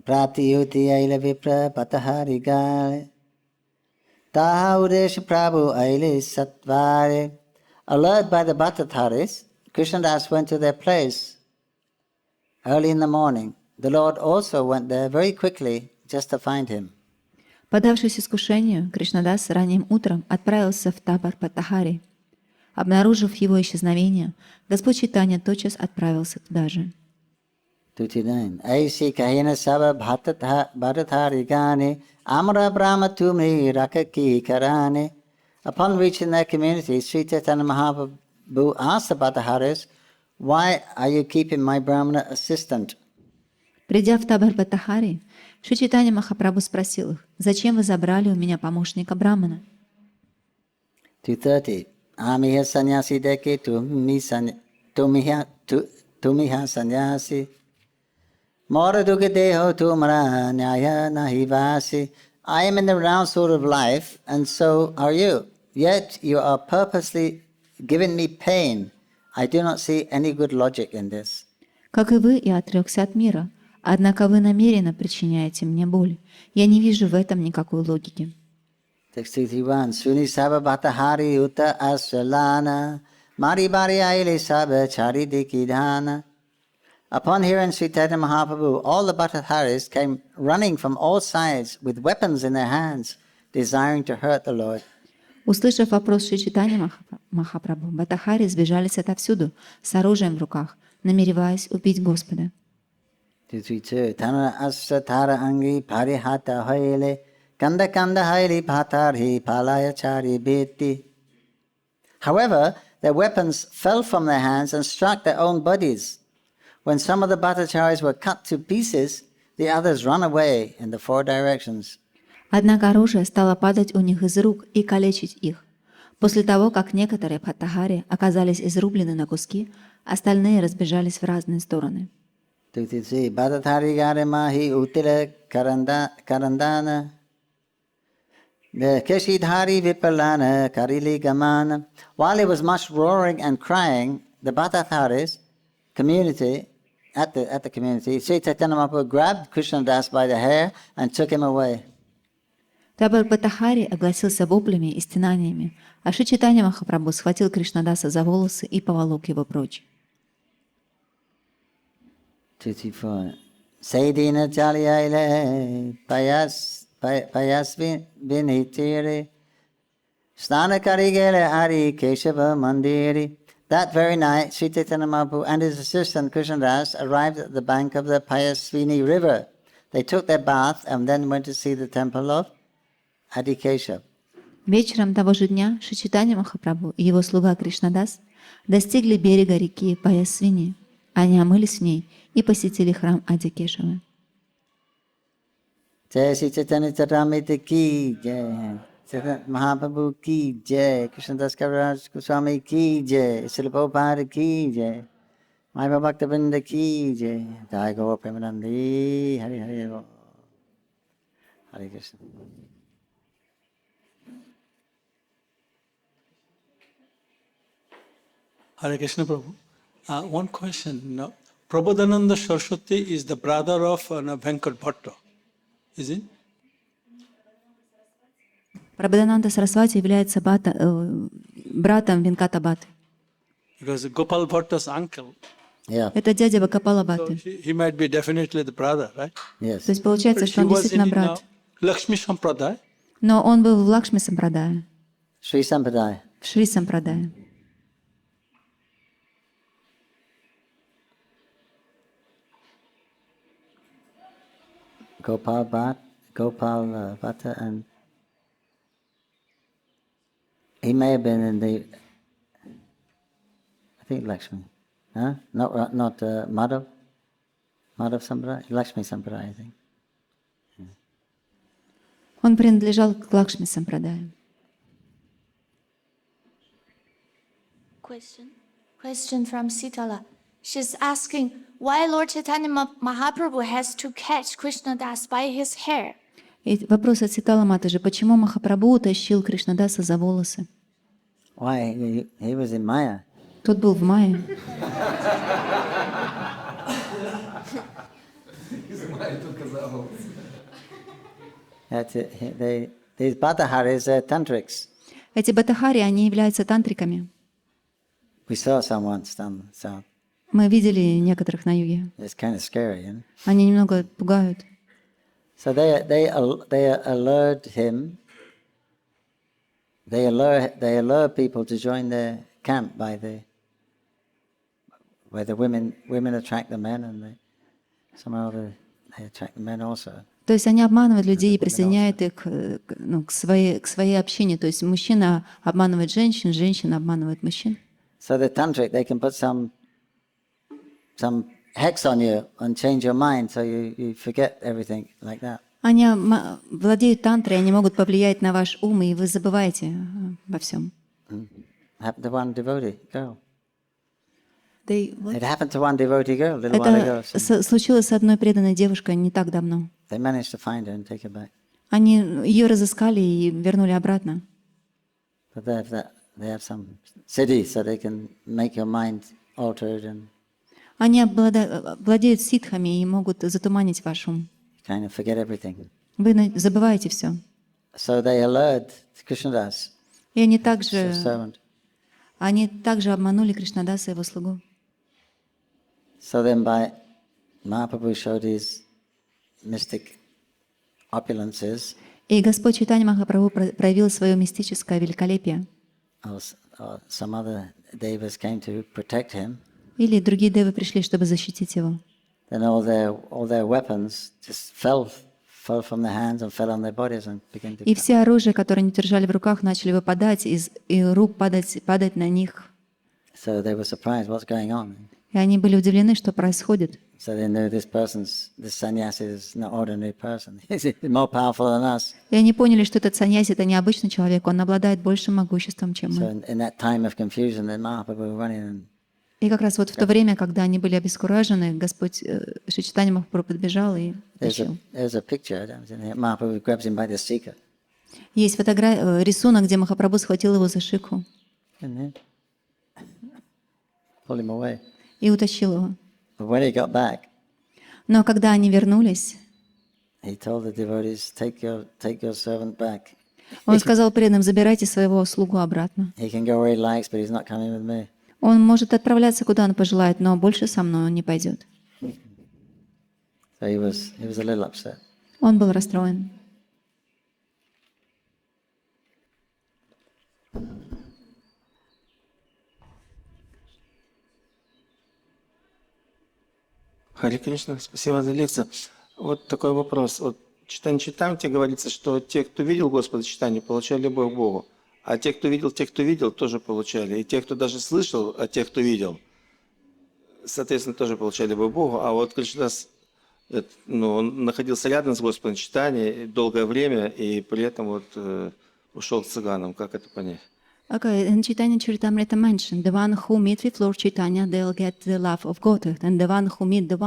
Prapti yuti aila vipra Bhattahari gale Taha udesh prabhu aile satvare. Allured by the Bhattataris, Krishnadas went to their place early in the morning. The Lord also went there very quickly just to find him. Поддавшись искушению, Кришнадас ранним утром отправился в табор Паттахари. Обнаружив его исчезновение, Господь Чайтанья тотчас отправился туда же. 229. Aisi kahina sava bhattatari gane amara brahma tumhi rakaki karane. Upon reaching their community, Śrī Caitanya-Mahaprabhu asked the Bhattataris, "Why are you keeping my Brahmana assistant?" Придя в табор Паттахари, Шри Чайтанья Махапрабху спросил их: «Зачем вы забрали у меня помощника Брамана?» 230. Amiha sannyasi deke tumiha sannyasi mora dukkha deho tumara nyaya nahi vasi. I am in the round sort of life, and so are you. Yet you are purposely giving me pain. I do not see any good logic in this. «Как и вы, я отрекся от мира. Однако вы намеренно причиняете мне боль. Я не вижу в этом никакой логики». Text 61. Suni saba bhattahari uta asralana mari bari aile saba charidikidhana. Upon hearing Śrī Caitanya-Mahaprabhu, all the Bhattataris came running from all sides with weapons in their hands, desiring to hurt the Lord. Услышав вопрос Шри Чайтаньи Махапрабху, Баттахари сбежались отовсюду с оружием в руках, намереваясь убить Господа. 232. Tanara asra tara angi parihata haile kanda kanda haile bhattarhi palaya chari beti. However, their weapons fell from their hands and struck their own bodies. When some of the Bhattacharis were cut to pieces, the others ran away in the four directions. Однако оружие стало падать у них из рук и калечить их. После того, как некоторые Бхаттахари оказались изрублены на куски, остальные разбежались в разные стороны. 233. Bhattatari gare mahi utila karandana keshidhari vipalana karili gamana. While it was much roaring and crying, the Bhattataris community at the community, Śrī Caitanya-Mahaprabhu grabbed Krishnadas by the hair and took him away. Табор Баттахари огласился воплями и стенаниями, а Шри Чайтанья Махапрабху схватил Кришнадаса за волосы и поволок его прочь. 54. Saidina Jaliyaile Payas Vinitiri Snana Karigele Ari Keshava Mandiri. That very night, Śrī Caitanya-Mahaprabhu and his assistant Krishnadas arrived at the bank of the Payasvini river. They took their bath and then went to see the temple of Adikesha. Вечером того же дня Шри Чайтанья Махапрабху и его слуга Кришнадас достигли берега реки Паясвини. Они омылись в ней и посетили храм Адикешавы. Jai Śrī Caitanya-charitamrita ki jai. Mahaprabhu ki jai, Krishnadas Kaviraj Goswami ki jai, Srila Prabhupada ki jai, Mayur Bhaktivinoda ki jai, Jai Gaur Premanandi, Hari Hari Gaur. Hare Krishna. Hare Krishna Prabhu. One question. No, Prabodhananda Saraswati is the brother of Venkat Bhatta, is it? Прабхадананда Сарасвати является братом Венката Бхатты. Because Gopal Bhatta's uncle. Yeah. Это дядя Гопала So Бхатты. he might be definitely the brother, right? Yes. То есть получается, что He он was действительно in брат. Lakshmi Sampradaya. Но он был в Лакшми Сампрадае, Sri Sampradaya. в Шри Сампрадае. Gopal Bhatta, and he may have been in the, I think Lakshmi, huh? Not Madhav Sampradaya, Lakshmi Sampradaya, I think. Он принадлежал к Лакшми Сампрадае. Question from Sitala. She's asking why Lord Chaitanya Mahaprabhu has to catch Krishnadas by his hair. И вопрос от Ситала Матаджи. Почему Махапрабху утащил Кришнадаса за волосы? Why? He was in Maya. Тот был в мае. These Bhattaharis are tantrics. Эти батахари, они являются тантриками. We saw some once down south. Мы видели некоторых на юге. It's kind of scary, you know. Они немного пугают. So they allured him. They allure people to join their camp by where the women attract the men, and somehow they attract the men also. То есть они обманывают людей и присоединяют их к своей общине. То есть мужчина обманывает женщин, женщина обманывает мужчин. So the tantric, they can put some hex on you and change your mind, so you forget everything like that. Они владеют тантрой, они могут повлиять на ваш ум, и вы забываете обо всем. Happened to one devotee girl. It It happened to one devotee girl a little while ago. Это случилось с одной преданной девушкой не так давно. They managed to find her and take her back. Они ее разыскали и вернули обратно. But they have some siddhi, so they can make your mind altered and Они владеют ситхами и могут затуманить ваш ум. kind of forget everything. Вы забываете все. So they allured Krishnadas, И они his servant. также обманули Кришнадаса и его слугу. So then Mahaprabhu showed his mystic opulences, И Господь Чайтанья Махапрабху проявил свое мистическое великолепие. or some other devas came to protect him. Или другие девы пришли, чтобы защитить его. Then all their weapons just fell from their hands and fell on their bodies and began to. И все оружие, которое они держали в руках, начали выпадать из рук, падать на них. So they were surprised, what's going on? И они были удивлены, что происходит. So they knew this sannyasi is not ordinary person. He's more powerful than us. И они поняли, что этот саньяси — это необычный человек, он обладает большим могуществом, чем мы. So in that time of confusion, then Mahaprabhu running and И как раз вот в то время, когда они были обескуражены, Господь Шри Чайтанья Махапрабху подбежал и тащил. there's a picture. Mahaprabhu grabs him by the sika. Есть рисунок, где Махапрабху схватил его за шику Pull him away. и утащил его. But when he got back, Но когда они вернулись, he told the devotees, take your servant back. он сказал преданным: забирайте своего слугу обратно. He can go where he likes, but he's not coming with me. Он может отправляться, куда он пожелает, но больше со мной он не пойдет. So he was a little upset. Он был расстроен. Харе Кришна, спасибо за лекцию. Вот такой вопрос. Вот в Читаем-читаем говорится, что те, кто видел Господа Чайтанью, получали любовь к Богу. А те, кто видел, тоже получали. И те, кто даже слышал, а те, кто видел, соответственно, тоже получали любовь к Богу. А вот Кришнадас, он находился рядом с Господом Чайтаньей долгое время, и при этом ушел к цыганам. Как это понять? Okay, in Caitanya-charitamrita mentioned, the one who meet with Lord Chaitanya, they'll get the love of Godhead. And the one who meet the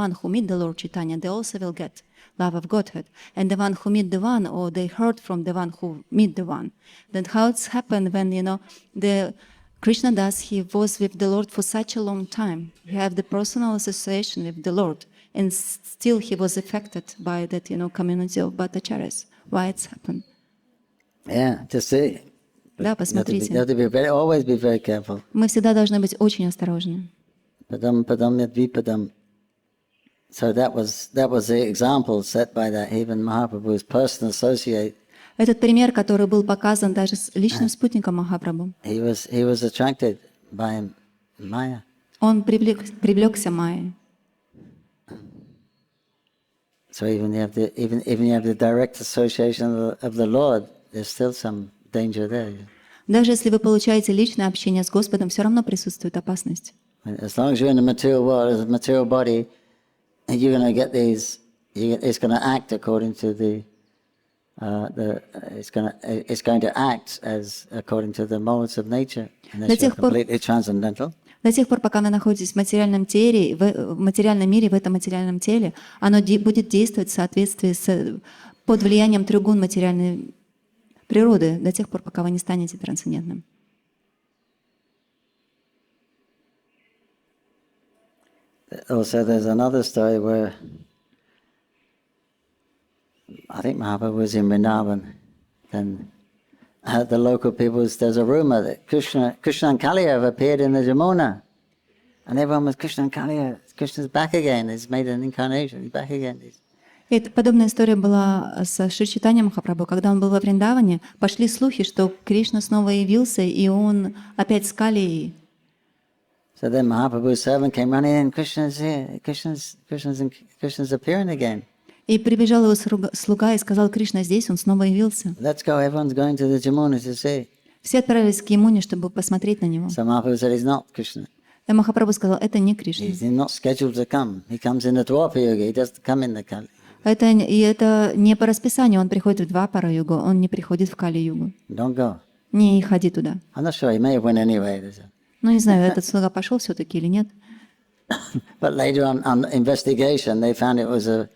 Lord Chaitanya, they also will get love of Godhead. And the one who meet the one, or they heard from the one who meet the one. Then how it's happened when, the Krishna Das, he was with the Lord for such a long time. He have the personal association with the Lord. And still he was affected by that, community of Bhattacharyas. Why it's happened? Yeah, just see. Да, You посмотрите. have to always be very careful. Мы всегда должны быть очень осторожны. Padam padam yad vipadam. So that was the example set by that even Mahaprabhu's personal associate. Этот пример, который был показан даже с личным спутником Махапрабху, He was attracted by Maya. он привлекся Майей. So even you have the direct association of the Lord, there's still some danger there. Даже если вы получаете личное общение с Господом, все равно присутствует опасность. As long as you're in the material world, as a material body, you're going to get these. It's going to act according to it's going to act as according to the modes of nature, unless you're completely transcendental. До тех пор, пока вы находитесь в материальном теле, в материальном мире, в этом материальном теле, оно будет действовать в соответствии под влиянием тригун материальной природы, до тех пор, пока вы не станете трансцендентным. Also, there's another story where I think Mahaprabhu was in Vrindavan. Then the local people, there's a rumor that Krishna and Kaliya have appeared in the Jamuna. And everyone was, Krishna and Kaliya, Krishna's back again. He's made an incarnation, he's back again. Подобная история была с Шри Чайтаньей Махапрабху. Когда он был во Вриндаване, пошли слухи, что Кришна снова явился, и он опять с Калией. So then Mahaprabhu's servant came running in, Krishna's here, Krishna's appearing again. И прибежал его слуга и сказал: Кришна здесь, он снова явился. Let's go, everyone's going to the Jamuna to see. Все отправились к Ямуне, чтобы посмотреть на него. So Mahaprabhu said, he's not Krishna. И Махапрабху сказал: это не Кришна. He's not scheduled to come. He comes in the Dwapara Yuga, he doesn't come in the Kali. Это не по расписанию, он приходит в Двапара-югу, он не приходит в Кали-югу. Don't go. Не ходи туда. I'm not sure, he may have went anyway. Ну, не знаю, этот слуга пошел все-таки или нет. But later on investigation, they found it was a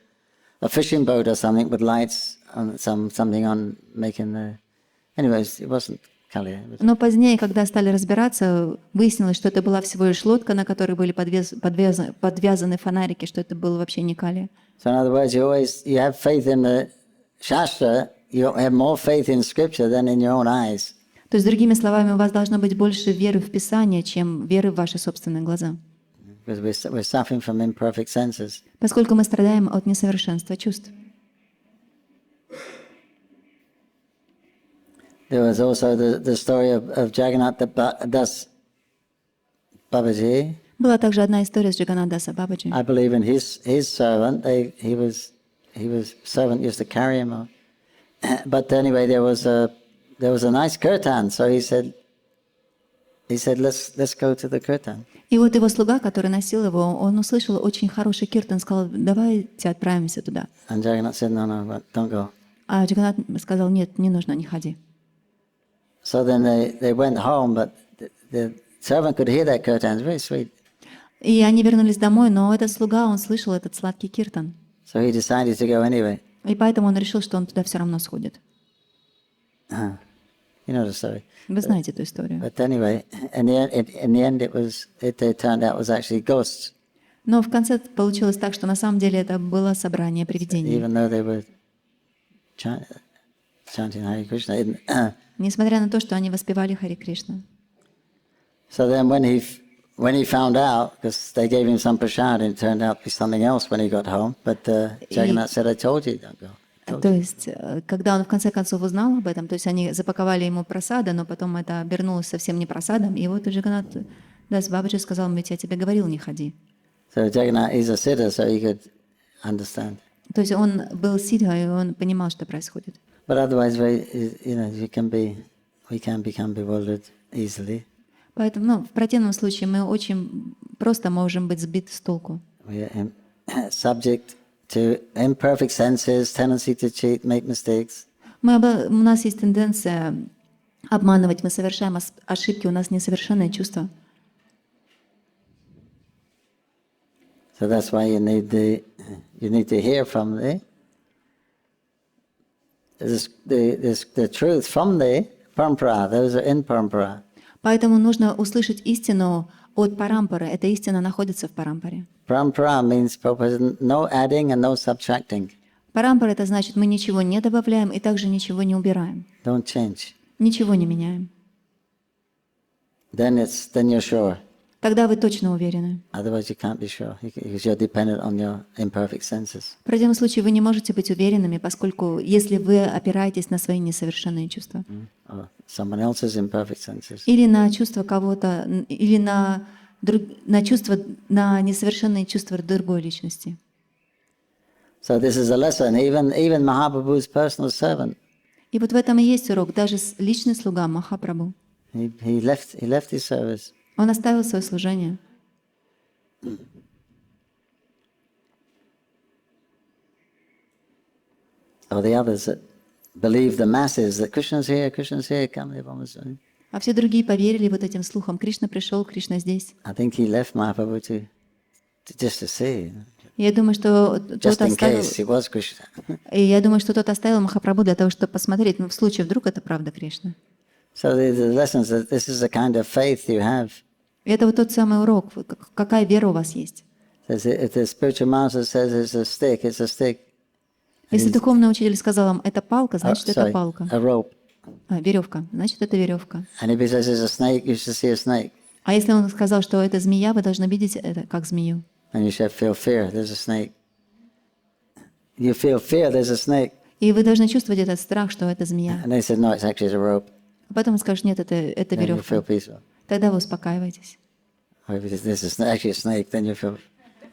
fishing boat or something with lights on something on making the. Anyways, it wasn't Kali. Но позднее, когда стали разбираться, выяснилось, что это была всего лишь лодка, на которой были подвязаны фонарики, что это было вообще не Кали. So in other words, you have faith in the Shastra, you have more faith in Scripture than in your own eyes. То есть, другими словами, у вас должно быть больше веры в Писание, чем веры в ваши собственные глаза. Because we're suffering from imperfect senses. Поскольку мы страдаем от несовершенства чувств. There was also the story of Jagannath Das Babaji. Была также одна история с Джаганнадаса Бабаджи. I believe in his servant. He was servant used to carry him. But anyway, there was a nice kirtan, so he said let's go to the kirtan. И вот его слуга, который носил его, он услышал очень хороший киртан, сказал: давайте отправимся туда. And Jagannath said, no, don't go. А Джаганнат сказал: нет, не нужно, не ходи. So then they went home, but the servant could hear that kirtan. It's very sweet. И они вернулись домой, но этот слуга, он слышал этот сладкий киртан. So he decided to go anyway. И поэтому он решил, что он туда все равно сходит. You know the story. Вы знаете эту историю. But anyway, in the end, it turned out it was actually ghosts. Но в конце получилось так, что на самом деле это было собрание привидений. Even though they were chanting Hare Krishna. Несмотря на то, что они воспевали Хари Кришна. So then when he found out, because they gave him some prasad, and it turned out to be something else when he got home. But Jagannath said, I told you, don't go. То есть, когда он в конце концов узнал об этом, то есть они запаковали ему просада, но потом это обернулось совсем не просадом, и вот Джаганнат Дас Бабаджи сказал: ведь я тебе говорил, не ходи. So Jagannath is a siddha, so he could understand. То есть он был сидха, и он понимал, что происходит. But otherwise, we can become bewildered easily. Поэтому, в противном случае мы очень просто можем быть сбиты с толку. We are subject to imperfect senses, tendency to cheat, make mistakes. У нас есть тенденция обманывать, мы совершаем ошибки, у нас несовершенное чувство. So that's why you need to hear from the truth from the parampara. Those are in parampara. Поэтому нужно услышать истину от парампары. Эта истина находится в парампаре. Parampara means no adding and no subtracting. Парампара — это значит, мы ничего не добавляем и также ничего не убираем. Don't change. Ничего не меняем. Then you're sure. Тогда вы точно уверены. Otherwise you can't be sure because you're dependent on your imperfect senses. В противном случае вы не можете быть уверенными, поскольку если вы опираетесь на свои несовершенные чувства Or someone else's imperfect senses. или на чувства кого-то, или на несовершенные чувства другой личности. So this is a lesson. Even Mahaprabhu's personal servant. И вот в этом и есть урок. Даже личный слуга Махапрабху, He left his service. он оставил свое служение. Or the others that believe the masses that Krishna's here, come here, А все другие поверили вот этим слухам. Кришна пришел, Кришна здесь. I think he left Mahaprabhu just to see. И я думаю, что Just in case it was Krishna. тот оставил Махапрабху для того, чтобы посмотреть, в случае вдруг это правда Кришна. So the lessons that this is the kind of faith you have. И это вот тот самый урок. Какая вера у вас есть? If the spiritual master says it's a stick, it's a stick. Если духовный учитель сказал вам, это палка, значит, это палка. A rope. Веревка, значит, это веревка. And if he says it's a snake, you should see a snake. А если он сказал, что это змея, вы должны видеть это как змею. And you should feel fear, there's a snake. You feel fear, there's a snake. И вы должны чувствовать этот страх, что это змея. And they said, no, it's actually a rope. А потом он скажет, нет, это Then you веревка. feel peaceful. Тогда вы успокаиваетесь. Or if it is actually a snake, then you feel.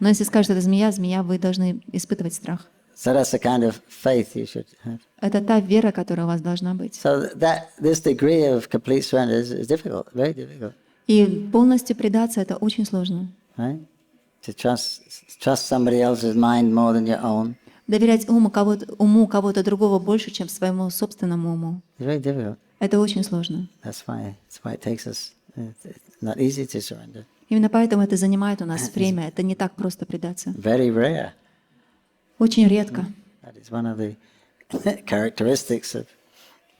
Но если скажет, это змея, вы должны испытывать страх. So that's the kind of faith you should have. Это та вера, которая у вас должна быть. So this degree of complete surrender is difficult, very difficult, И полностью предаться — это очень сложно. right? To trust somebody else's mind more than your own Доверять уму кого-то другого больше, чем своему собственному уму. is very difficult. Это очень сложно. That's why it takes us. It's not easy to surrender. Именно поэтому это занимает у нас время. Это не так просто предаться. Very rare. Очень редко. That is one of the characteristics of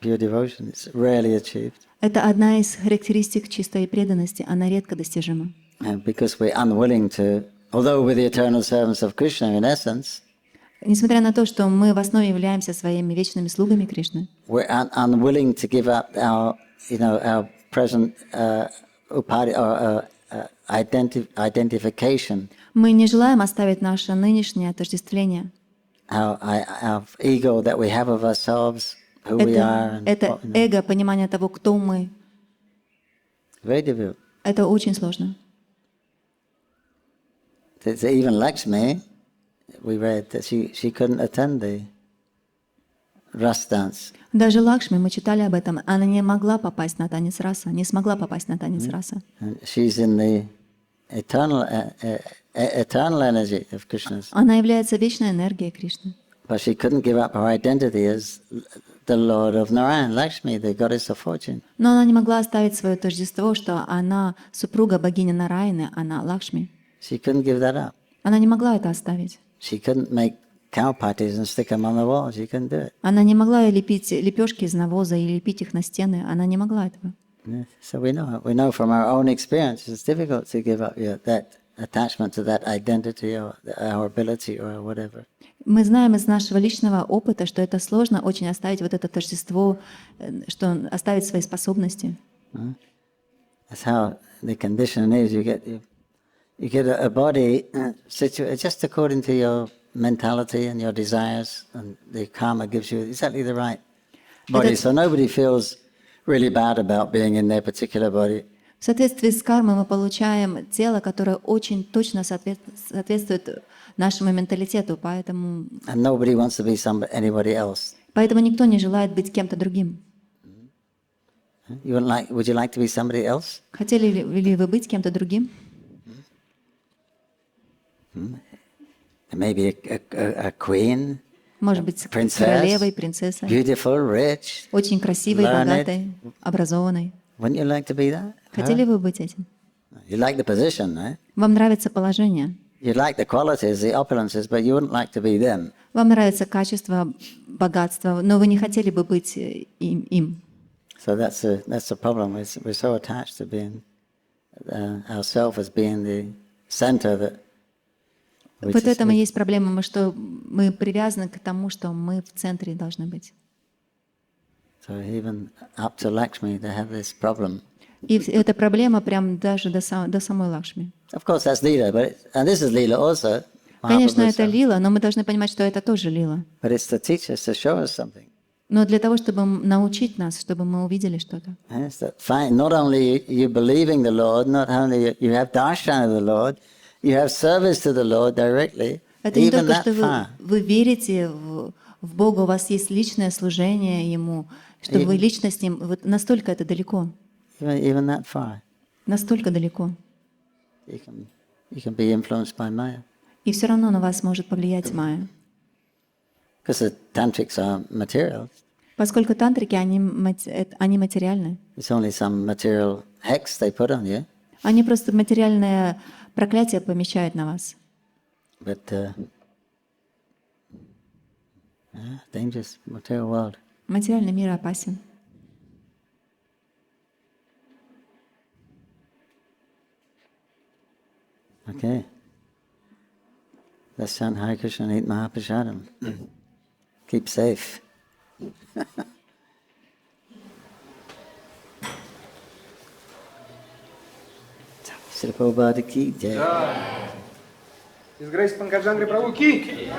pure devotion. It's rarely achieved. Это одна из характеристик чистой преданности. Она редко достижима. And because we're unwilling to, although we're the eternal servants of Krishna in essence, Несмотря на то, что мы в основе являемся своими вечными слугами Кришны, we're unwilling to give up our present identification, мы не желаем оставить наше нынешнее отождествление. our ego that we have of ourselves, who we are. Это эго, понимание того, кто мы. Very difficult. Это очень сложно. Even Lakshmi, we read that she couldn't attend the Ras dance. Даже Лакшми, мы читали об этом, она не могла попасть на танец раса, не смогла попасть на танец раса. And she's in the eternal energy of Krishna's. Она является вечной энергией Кришны. But she couldn't give up her identity as the Lord of Narayan, Lakshmi, the goddess of fortune. Но она не могла оставить свое тождество, что она супруга богини Нараяны, она Лакшми. She couldn't give that up. Она не могла это оставить. She couldn't make cow patties and stick them on the wall. She couldn't do it. Она не могла лепить лепешки из навоза и лепить их на стены. Она не могла этого. Yeah. So we know from our own experience it's difficult to give up that attachment to that identity or our ability or whatever. Мы знаем из нашего личного опыта, что это сложно очень оставить вот это тождество, что оставить свои способности. That's how the condition is. You get a body situated just according to your mentality and your desires, and the karma gives you exactly the right body. So nobody feels really bad about being in their particular body. В соответствии с кармой мы получаем тело, которое очень точно соответствует нашему менталитету, поэтому And nobody wants to be anybody else. никто не желает быть кем-то другим. Would you like to be somebody else? Хотели ли вы быть кем-то другим? Maybe a queen, Может быть, Princess, королевой, принцессой, beautiful, rich, очень красивой, learned. богатой, образованной. Wouldn't you like to be that? Хотели бы вы быть этим? You like the position, right? Вам нравится положение, You like the qualities, the opulences, but you wouldn't like to be them. вам нравится качество, богатство, но вы не хотели бы быть им. So that's the problem. We're so attached to being ourselves as being the center that. Вот это и есть проблема, что мы привязаны к тому, что мы в центре должны быть. So even up to Lakshmi, they have this problem. И эта проблема прям даже до самой Лакшми. Of course, that's lila, and this is lila also. Конечно, это лила, но мы должны понимать, что это тоже лила. But it's to teach us, to show us something. Но для того, чтобы научить нас, чтобы мы увидели что-то. Yes, that not only you believing the Lord, not only you have darshan of the Lord, you have service to the Lord directly. Это не Even только, that что far. вы верите в Бога, у вас есть личное служение Ему, что вы лично с Ним, вот настолько это далеко. Even that far. Настолько далеко. You can be influenced by Maya. И все равно на вас может повлиять майя. Because the tantrics are material. Поскольку тантрики, они материальны. It's only some material hex they put on you. Они просто материальное проклятие помещают на вас. But dangerous material world. Материальный мир опасен. Okay. Let's chant Hare Krishna and eat Mahaprasadam. Keep safe. Shri Prabhupada ki jai. His Grace Pankajanghri Prabhu ki.